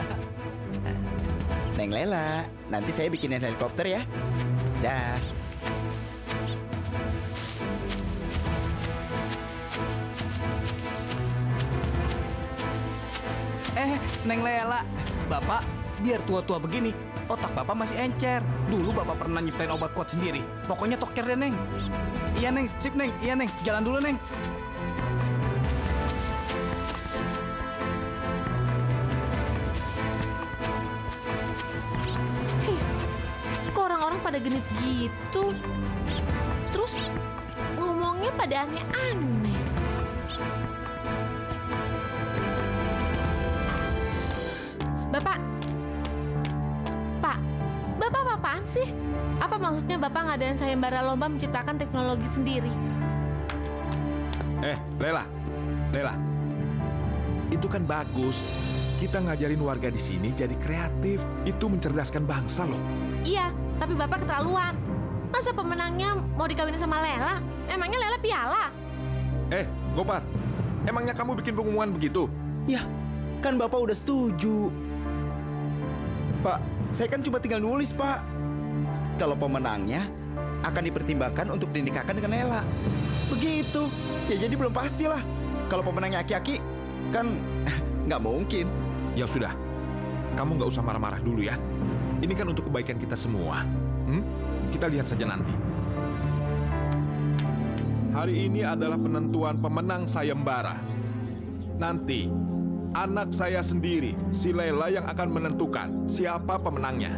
Neng Lela, nanti saya bikinin helikopter ya. Dah. Neng Lela, Bapak biar tua-tua begini, otak Bapak masih encer. Dulu Bapak pernah nyiptain obat kuat sendiri. Pokoknya toker deh, Neng. Iya, Neng. Sip, Neng. Iya, Neng. Jalan dulu, Neng. Kok orang-orang pada genit gitu? Terus ngomongnya pada aneh-aneh. Bapak, Pak, Bapak apa-apaan sih? Apa maksudnya Bapak ngadain sayembara lomba menciptakan teknologi sendiri? Lela. Itu kan bagus. Kita ngajarin warga di sini jadi kreatif. Itu mencerdaskan bangsa loh. Iya, tapi Bapak keterlaluan. Masa pemenangnya mau dikawinin sama Lela? Emangnya Lela piala? Gopar, emangnya kamu bikin pengumuman begitu? Ya, kan Bapak udah setuju. Pak, saya kan cuma tinggal nulis, Pak. Kalau pemenangnya akan dipertimbangkan untuk dinikahkan dengan Lela. Begitu. Ya jadi belum pastilah. Kalau pemenangnya aki-aki, kan nggak mungkin. Ya sudah, kamu nggak usah marah-marah dulu ya. Ini kan untuk kebaikan kita semua. Kita lihat saja nanti. Hari ini adalah penentuan pemenang sayembara. Nanti anak saya sendiri, si Lela, yang akan menentukan siapa pemenangnya.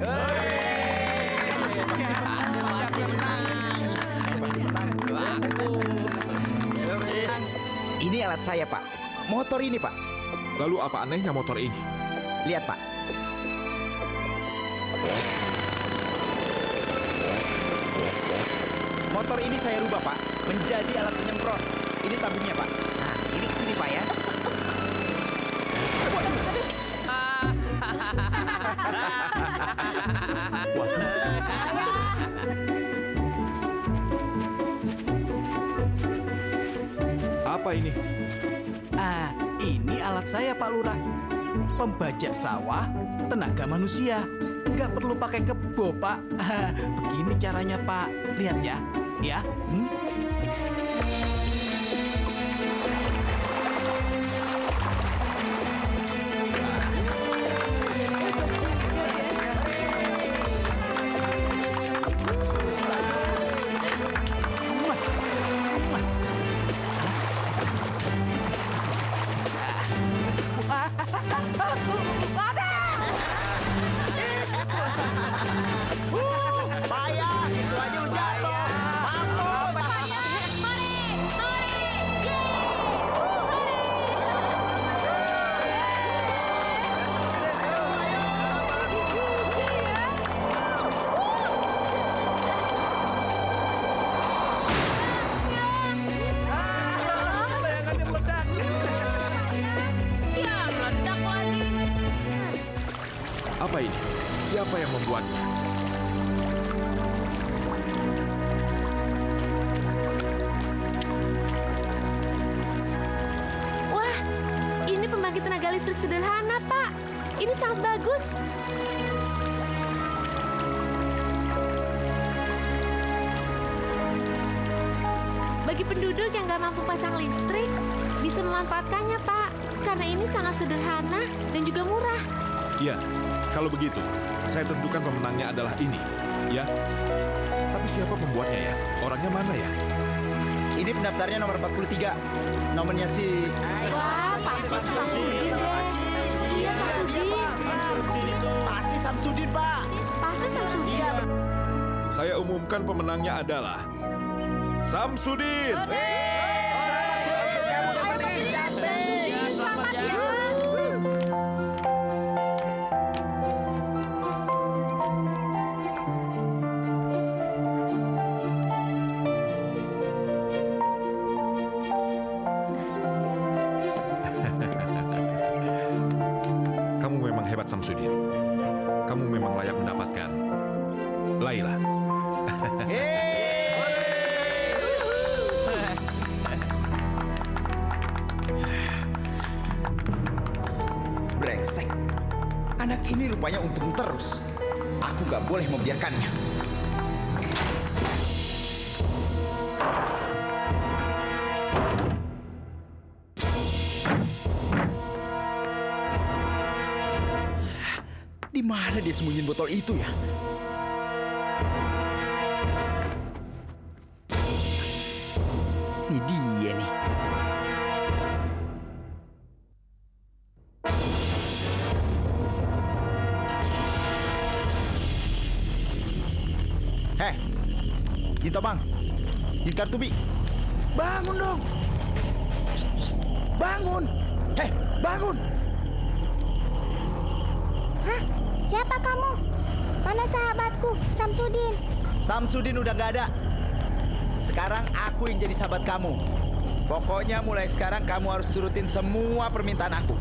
Ini alat saya, Pak. Motor ini, Pak. Lalu apa anehnya motor ini? Lihat, Pak. Motor ini saya rubah, Pak, menjadi alat penyemprot. Ini tabungnya, Pak. Nah, ini kesini, Pak ya. Apa ini? Ah, ini alat saya Pak Lurah. Pembajak sawah, tenaga manusia. Nggak perlu pakai kebo, Pak. Begini caranya, Pak. Lihat ya. Ya. Payah, itu aja lu jatuh. Layangannya meledak. Ya, meledak lagi. Apa ini? Siapa yang membuatnya? Wah, ini pembangkit tenaga listrik sederhana, Pak. Ini sangat bagus. Bagi penduduk yang nggak mampu pasang listrik, bisa memanfaatkannya, Pak. Karena ini sangat sederhana dan juga murah. Ya, kalau begitu, saya tentukan pemenangnya adalah ini. Ya. Tapi siapa pembuatnya ya? Orangnya mana ya? Ini pendaftarnya nomor 43. Nomornya si... Wah, pasti Samsudin deh. Iya, Samsudin. Pasti Samsudin, Pak. Pasti Samsudin. Saya umumkan pemenangnya adalah Samsudin. Selamat ya. Kamu memang hebat, Samsudin. Kamu memang layak mendapatkan Laila. Brengsek. Anak ini rupanya untung terus. Aku nggak boleh membiarkannya. Di mana dia sembunyiin botol itu ya? Ini dia nih. Heh, Jinto Bang, Jintar Tubi, bangun dong. Bangun. Heh, bangun. Hah? Siapa kamu? Mana sahabatku, Samsudin? Samsudin udah nggak ada. Sekarang aku yang jadi sahabat kamu. Pokoknya mulai sekarang kamu harus turutin semua permintaan aku.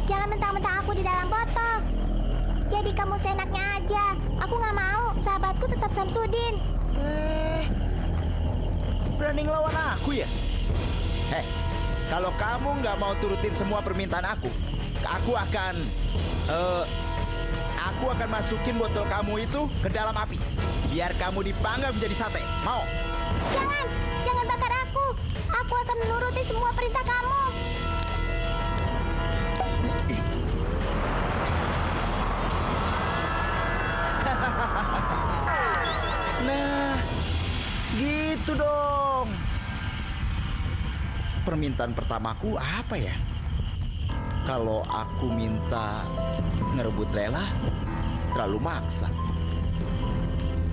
Jangan mentang-mentang aku di dalam botol. Jadi kamu seenaknya aja. Aku nggak mau. Sahabatku tetap Samsudin. Berani ngelawan aku ya? Heh, kalau kamu nggak mau turutin semua permintaan aku akan masukin botol kamu itu ke dalam api. Biar kamu dipanggang menjadi sate. Mau? Jangan bakar aku. Aku akan menuruti semua perintah kamu. Nah, gitu dong. Permintaan pertamaku apa ya? Kalau aku minta ngerebut Lela, terlalu maksa.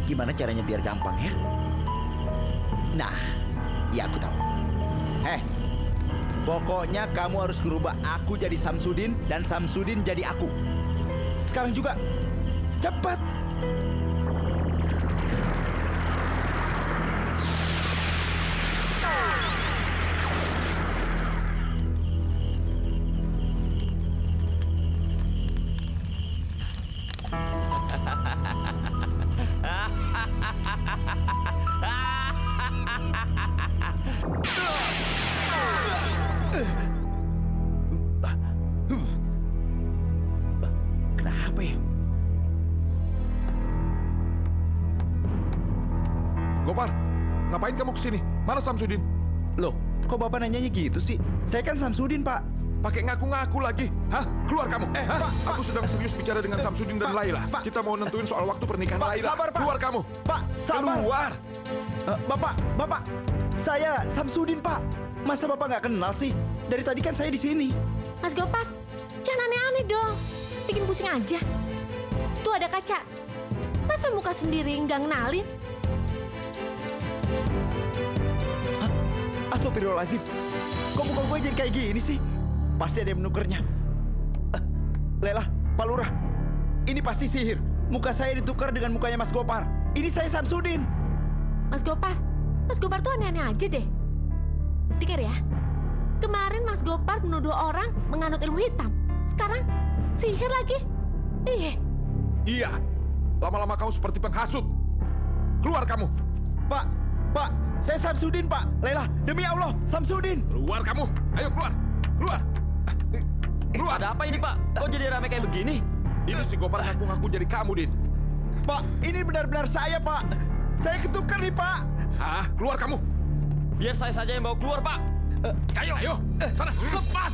Gimana caranya biar gampang ya? Nah, ya aku tahu. Pokoknya kamu harus merubah aku jadi Samsudin dan Samsudin jadi aku. Sekarang juga. Cepat. Kenapa ya? Gopar, ngapain kamu kesini? Mana Samsudin? Loh, kok Bapak nanyanya gitu sih? Saya kan Samsudin, Pak. Pakai ngaku-ngaku lagi. Hah? Keluar kamu. Hah? Pak, Aku sedang serius bicara dengan Samsudin dan Pak, Laila. Pak. Kita mau nentuin soal waktu pernikahan Pak, Laila. sabar, Pak. Keluar kamu. Pak, sabar. Keluar. Bapak, saya Samsudin, Pak. Masa Bapak nggak kenal sih? Dari tadi kan saya di sini. Mas Gopar, jangan aneh-aneh dong. Bikin pusing aja. Tuh ada kaca. Masa muka sendiri nggak ngenalin? Astagfirullahaladzim. Kok muka gue jadi kayak gini sih? Pasti ada yang menukernya. Lela, Pak Lurah, ini pasti sihir. Muka saya ditukar dengan mukanya Mas Gopar. Ini saya Samsudin. Mas Gopar tuh aneh-aneh aja deh. Dengar ya, kemarin Mas Gopar menuduh orang menganut ilmu hitam. Sekarang sihir lagi. Iya. Lama-lama kamu seperti penghasut. Keluar kamu. Pak, saya Samsudin, Pak. Lela, demi Allah, Samsudin. Keluar kamu. Ayo keluar. Keluar. Keluar. Ada apa ini, Pak? Kok jadi rame kayak begini? Ini si Gopar ngaku-ngaku jadi kamu, Din. Pak, ini benar-benar saya, Pak. Saya ketukar nih, Pak. Hah? Keluar kamu. Biar saya saja yang bawa keluar, Pak. Ayo. Sana. Lepas.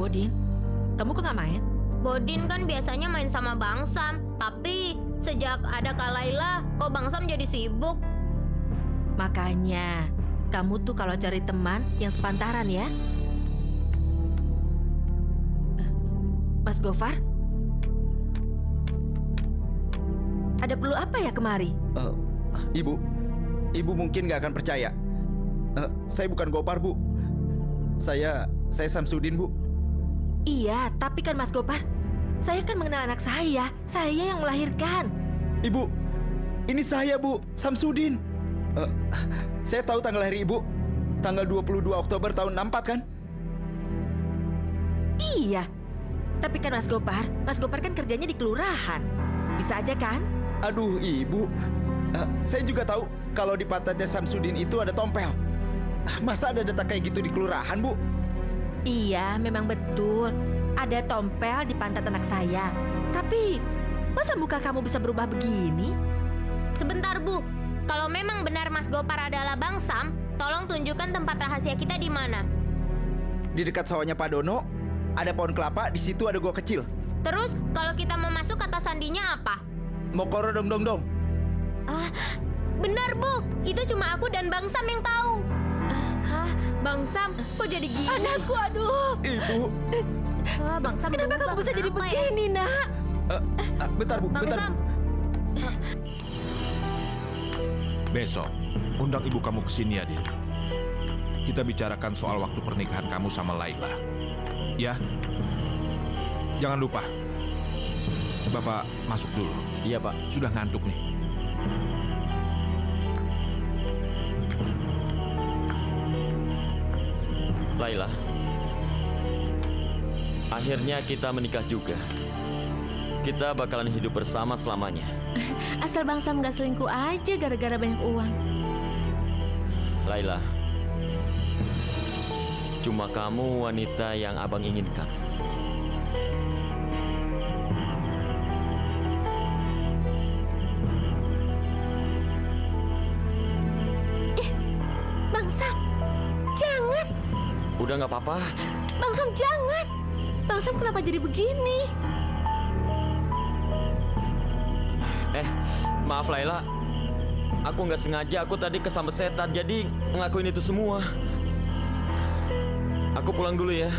Bodin, kamu kok nggak main? Bodin kan biasanya main sama Bang Sam, tapi sejak ada Kak Laila, kok Bang Sam jadi sibuk? Makanya, kamu tuh kalau cari teman yang sepantaran ya. Mas Gofar? Ada perlu apa ya kemari? Ibu mungkin nggak akan percaya. Saya bukan Gopar, Bu. Saya Samsudin, Bu. Iya, tapi kan Mas Gopar, saya kan mengenal anak saya yang melahirkan. Ibu, ini saya, Bu, Samsudin. Saya tahu tanggal lahir Ibu, tanggal 22 Oktober tahun 64 kan? Iya, tapi kan Mas Gopar kan kerjanya di kelurahan. Bisa aja kan? Aduh, Ibu. Saya juga tahu kalau di pantatnya Samsudin itu ada tompel. Masa ada data kayak gitu di kelurahan, Bu? Iya, memang betul. Ada tompel di pantat anak saya. Tapi, masa muka kamu bisa berubah begini? Sebentar, Bu. Kalau memang benar Mas Gopar adalah Bang Sam, tolong tunjukkan tempat rahasia kita di mana. Di dekat sawahnya Pak Dono, ada pohon kelapa, di situ ada gua kecil. Terus, kalau kita mau masuk, kata sandinya apa? Mokoro dong dong dong. Benar, Bu. Itu cuma aku dan Bang Sam yang tahu. Bang Sam, kok jadi gini? Anakku, aduh. Ibu. Bang Sam, Kenapa berubah. kamu bisa jadi Kenapa ya? begini, Nak? Bentar, Bu. Bang Bentar, Sam, Bu. Besok, undang ibu kamu ke sini ya, Din. Kita bicarakan soal waktu pernikahan kamu sama Laila. Ya? Jangan lupa. Bapak masuk dulu. Iya, Pak. Sudah ngantuk nih. Laila, akhirnya kita menikah juga. Kita bakalan hidup bersama selamanya. Asal Bang Sam nggak selingkuh aja gara-gara banyak uang. Laila, cuma kamu wanita yang abang inginkan. Bang Sam, jangan. Udah nggak apa-apa. Bang Sam, jangan. Bang Sam kenapa jadi begini? Maaf Laila, aku nggak sengaja. Aku tadi kesambet setan, jadi ngelakuin itu semua. Aku pulang dulu ya.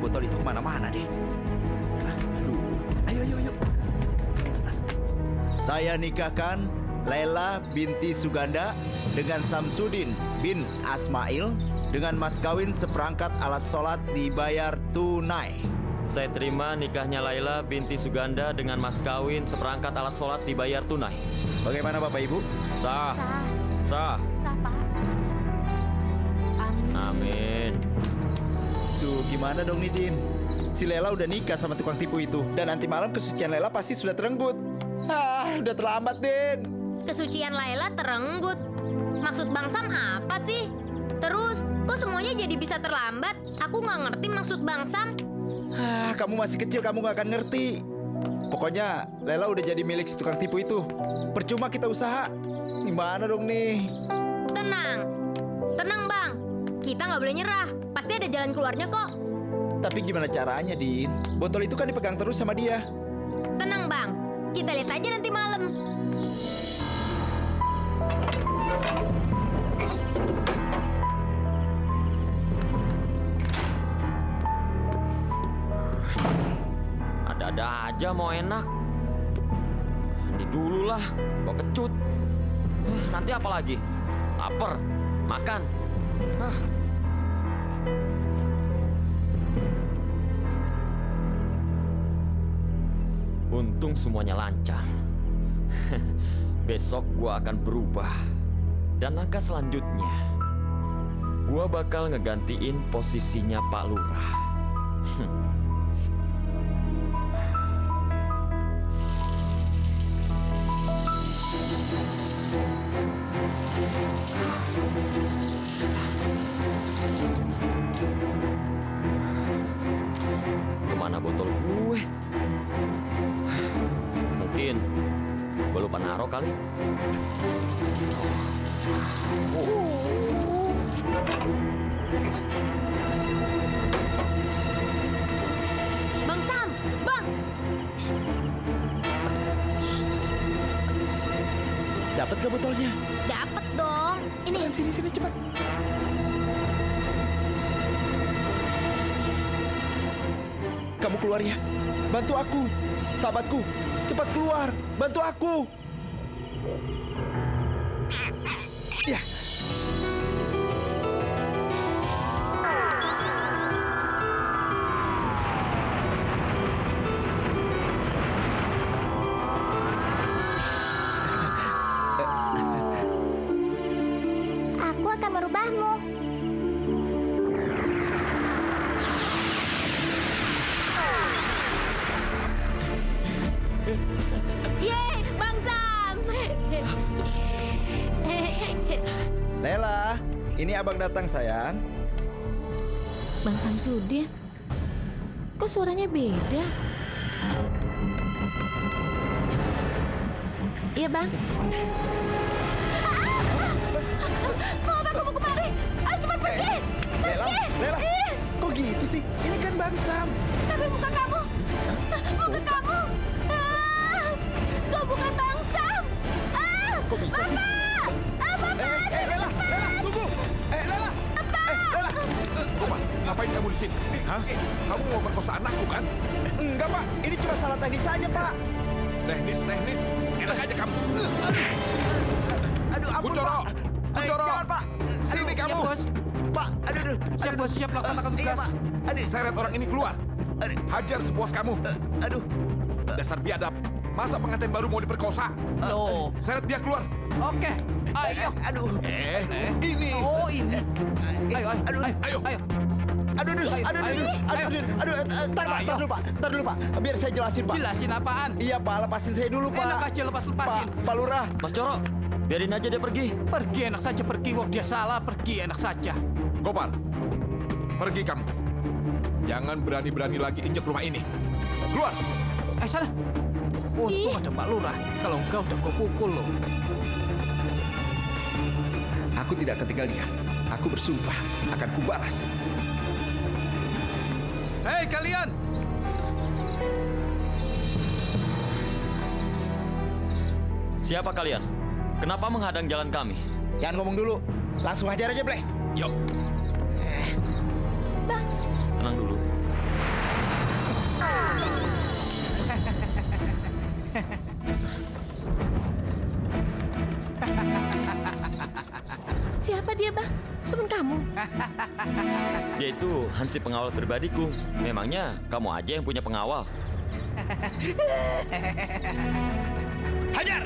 botol itu kemana-mana deh. Aduh. Ayo. Saya nikahkan Laila binti Suganda dengan Samsudin bin Asmail dengan mas kawin seperangkat alat sholat dibayar tunai. Saya terima nikahnya Laila binti Suganda dengan mas kawin seperangkat alat sholat dibayar tunai. Bagaimana Bapak Ibu? Sah. Sah, Sah. sah Pak. Amin. Amin. Tuh gimana dong nih Din? Si Lela udah nikah sama tukang tipu itu. Dan nanti malam kesucian Lela pasti sudah terenggut. Udah terlambat Din. Kesucian Laila terenggut. Maksud Bang Sam apa sih? Terus, kok semuanya jadi bisa terlambat? Aku nggak ngerti maksud Bang Sam. Kamu masih kecil, kamu gak akan ngerti. Pokoknya Lela udah jadi milik si tukang tipu itu. Percuma kita usaha. Gimana dong nih? Tenang. Tenang, Bang. Kita nggak boleh nyerah. Pasti ada jalan keluarnya kok. Tapi gimana caranya, Din? Botol itu kan dipegang terus sama dia. Tenang, Bang. Kita lihat aja nanti malam. Ada-ada aja mau enak. Mandi dulu lah, kok kecut. Nanti apa lagi? Laper, makan. Untung semuanya lancar. Besok gua akan berubah. Dan langkah selanjutnya, gua bakal ngegantiin posisinya Pak Lurah. Kemana botol gue? Mungkin gue lupa naruh kali. Bang Sam, Bang. Dapat gak botolnya? Dapat dong. Ini. Sini cepat. Kamu keluar ya. Bantu aku. Sahabatku, cepat keluar. Bantu aku. Ya. Aku akan merubahmu. Yeay, Bang Sam. Lela, ini abang datang sayang. Bang Samsudin, kok suaranya beda? Iya Bang. Mau aku mau kemari? Ayo cepat pergi. Lela, kok gitu sih? Ini kan Bang Sam. Tapi muka kamu. Muka kamu. Kau bukan Bang Sam. Kok bisa sih? Lela, tunggu. Lela. Lela. Gopar, ngapain kamu di sini? Hah? Kamu mau perkosa anakku kan? Enggak, Pak. Ini cuma salah teknis saja, Pak. Teknis. Enak aja kamu. Aduh, ampun, Kuncoro. Pak. Jangan, Pak. Sini Aduh, kamu. Siap, bos. Pak, aduh. Siap laksanakan Iya, tugas. Pak. Aduh, Seret orang ini keluar. Aduh. Hajar sepuas kamu. Aduh. Dasar biadab. Masa pengantin baru mau diperkosa? Loh, Seret dia keluar. oke. Ayo. Aduh. Ini. Oh, ini. Ayo. Tar dulu, Pak. Biar saya jelasin, Pak. Jelasin apaan? Iya, Pak, lepasin saya dulu, Pak. Enak aja lepasin. Pak Lurah. Mas Coro, biarin aja dia pergi. Pergi enak saja pergi. Wah, dia salah pergi enak saja. Gopar, pergi kamu. Jangan berani-berani lagi injak rumah ini. Keluar. Sana. Untung ada Pak Lurah. Kalau enggak udah kau pukul loh. Aku tidak akan tinggal diam. Aku bersumpah akan kubalas. Hei kalian! Siapa kalian? Kenapa menghadang jalan kami? Jangan ngomong dulu. Langsung hajar aja, Bleh. Yuk. Tenang dulu. Siapa dia, Bang? Temen kamu? Dia itu Hansip, pengawal pribadiku. Memangnya kamu aja yang punya pengawal? Hajar!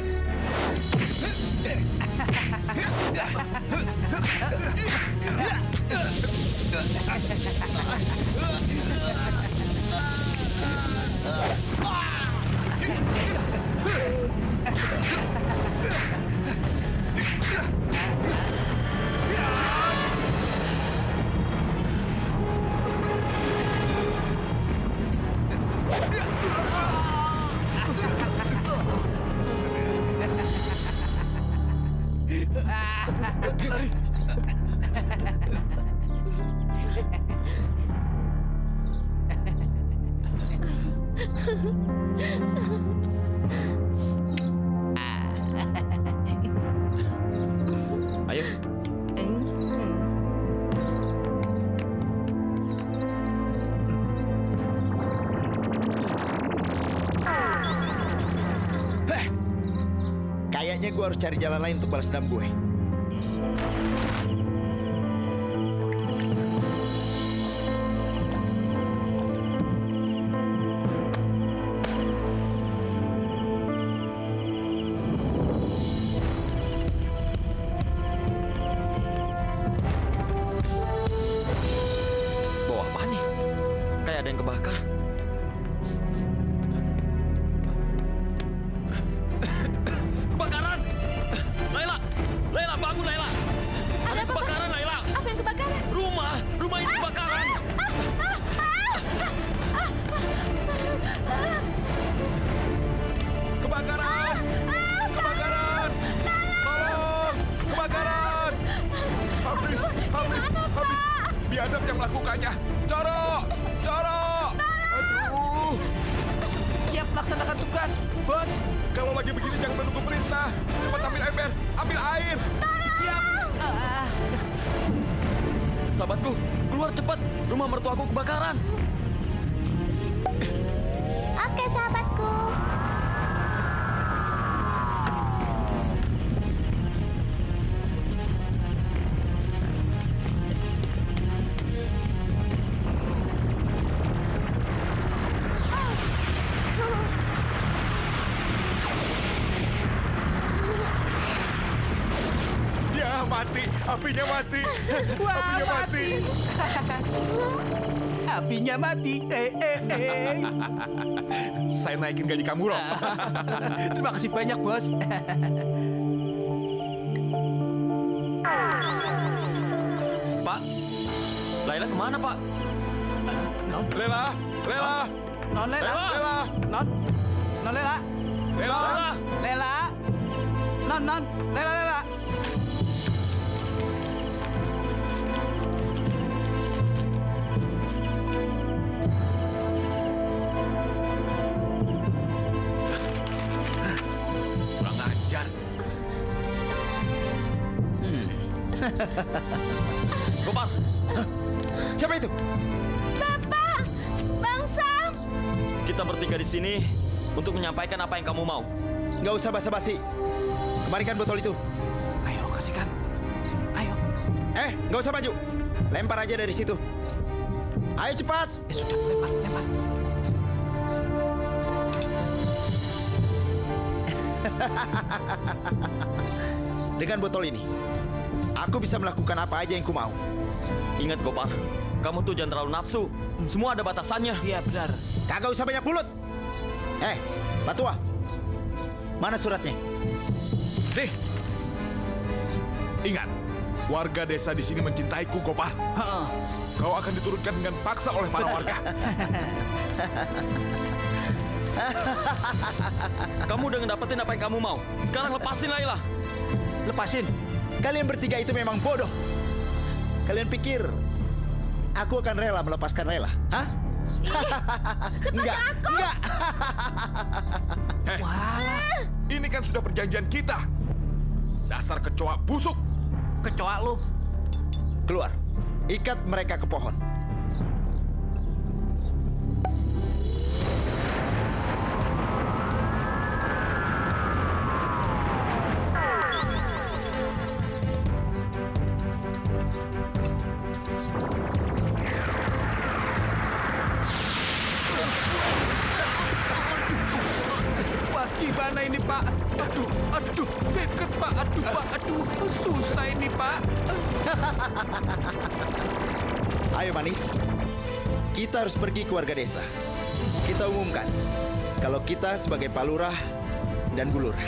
Ayo. Kayaknya gue harus cari jalan lain untuk balas dendam gue. Bawa apa nih? Kayak ada yang kebakar. Kebakaran! Laila! Laila, bangun Laila! Ada kebakaran, Laila! Apa yang kebakaran? Rumah ini kebakaran! Kebakaran! Kebakaran! Tolong! Kebakaran! Habis! Biadab yang melakukannya. Coro! Aduh! Siap laksanakan tugas, bos. Kalau lagi begini jangan menunggu perintah. Cepat ambil ember, ambil air. Siap. Sahabatku, keluar cepat! Rumah mertuaku kebakaran! Oke, sahabatku. Ya, mati. Apinya mati. Apinya mati. Apinya mati. Saya naikin gaji kamu, Rob. Terima kasih banyak, bos. Pak, Laila kemana, Pak? Lela! Non Lela. Lela! Non Lela. Lela! Lela. Non Lela. Kurang ajar. Gopal! Siapa itu? Bapak! Bang Sam! Kita bertiga di sini untuk menyampaikan apa yang kamu mau. Nggak usah basa-basi. Kembalikan botol itu. Ayo, kasihkan. Ayo. Nggak usah maju. Lempar aja dari situ. Ayo cepat. Sudah, lempar. Dengan botol ini, aku bisa melakukan apa aja yang ku mau. Ingat, Gopal, kamu tuh jangan terlalu nafsu. Semua ada batasannya. Iya, benar. Kagak usah banyak mulut. Pak Tua, mana suratnya? Nih. Ingat, warga desa di sini mencintaiku, Gopal. Kau akan diturunkan dengan paksa oleh para warga. Kamu udah ngedapetin apa yang kamu mau. Sekarang lepasin Laila. Lepasin. Kalian bertiga itu memang bodoh. Kalian pikir aku akan rela melepaskan Lela? Hah? Enggak. Walah. Ini kan sudah perjanjian kita. Dasar kecoa busuk. Kecoa lu. Keluar. Ikat mereka ke pohon. gimana ini, Pak? Aduh, deket, Pak. Aduh, susah ini, Pak. Ayo manis, kita harus pergi ke warga desa. Kita umumkan kalau kita sebagai Pak Lurah dan Bu Lurah.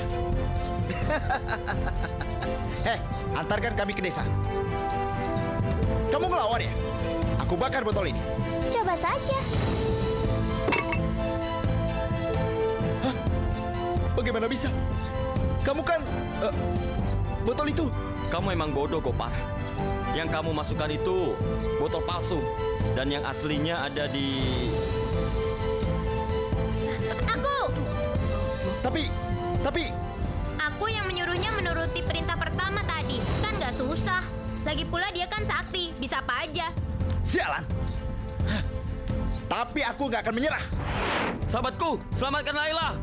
Antarkan kami ke desa. Kamu ngelawan ya? Aku bakar botol ini. Coba saja. Bagaimana bisa? Kamu kan botol itu. Kamu emang bodoh, Gopar. Yang kamu masukkan itu botol palsu. Dan yang aslinya ada di... Aku! Tapi... Aku yang menyuruhnya menuruti perintah pertama tadi. Kan nggak susah. Lagi pula dia kan sakti, bisa apa aja. Sialan. Tapi aku nggak akan menyerah. Sahabatku, selamatkan Laila!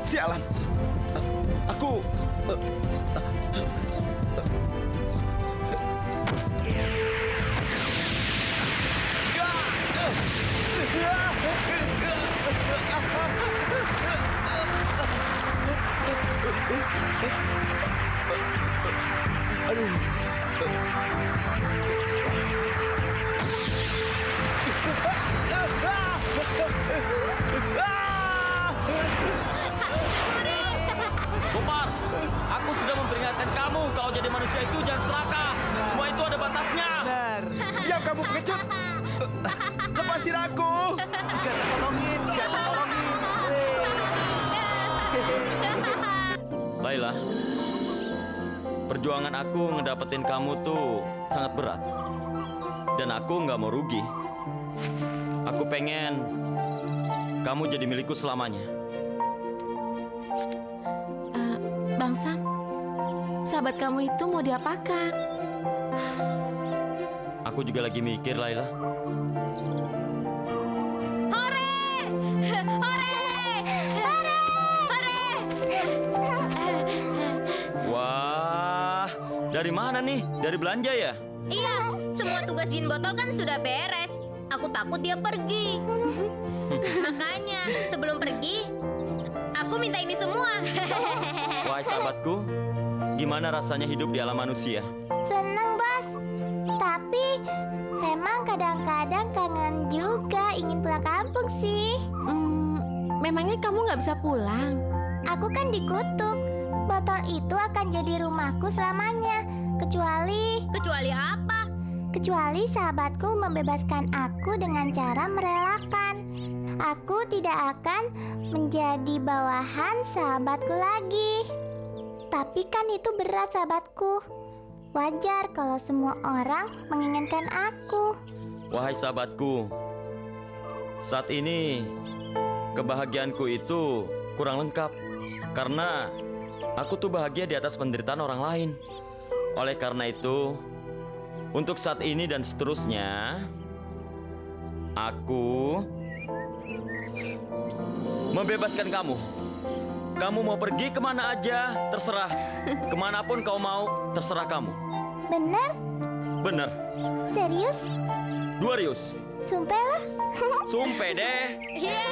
Sialan. Aku... Gopar, aku sudah memperingatkan kamu kalau jadi manusia itu jangan serakah. Semua itu ada batasnya. Benar. Diam kamu pengecut. Lepasin aku. Kata tolongin. Laila, perjuangan aku ngedapetin kamu tuh sangat berat. Dan aku nggak mau rugi. Aku pengen kamu jadi milikku selamanya. Bang Sam, sahabat kamu itu mau diapakan? Aku juga lagi mikir, Laila. Hore! Wah, dari mana nih? Dari belanja ya? Iya, semua tugas jin botol kan sudah beres. Aku takut dia pergi. Makanya, sebelum pergi, aku minta ini semua. Wahai sahabatku, gimana rasanya hidup di alam manusia? Seneng, Bos. Tapi memang kadang-kadang kangen juga ingin pulang kampung sih. Memangnya kamu nggak bisa pulang? Aku kan dikutuk. Botol itu akan jadi rumahku selamanya. Kecuali apa? Kecuali sahabatku membebaskan aku dengan cara merelakan. Aku tidak akan menjadi bawahan sahabatku lagi. Tapi kan itu berat, sahabatku. Wajar kalau semua orang menginginkan aku. Wahai sahabatku, saat ini kebahagiaanku itu kurang lengkap. Karena aku tuh bahagia di atas penderitaan orang lain. Oleh karena itu, untuk saat ini dan seterusnya, aku membebaskan kamu. Kamu mau pergi kemana aja, terserah. Kemanapun kau mau, terserah kamu. Bener? Bener. Serius? 2 rius. Sumpah lah. Sumpah deh. Yeah.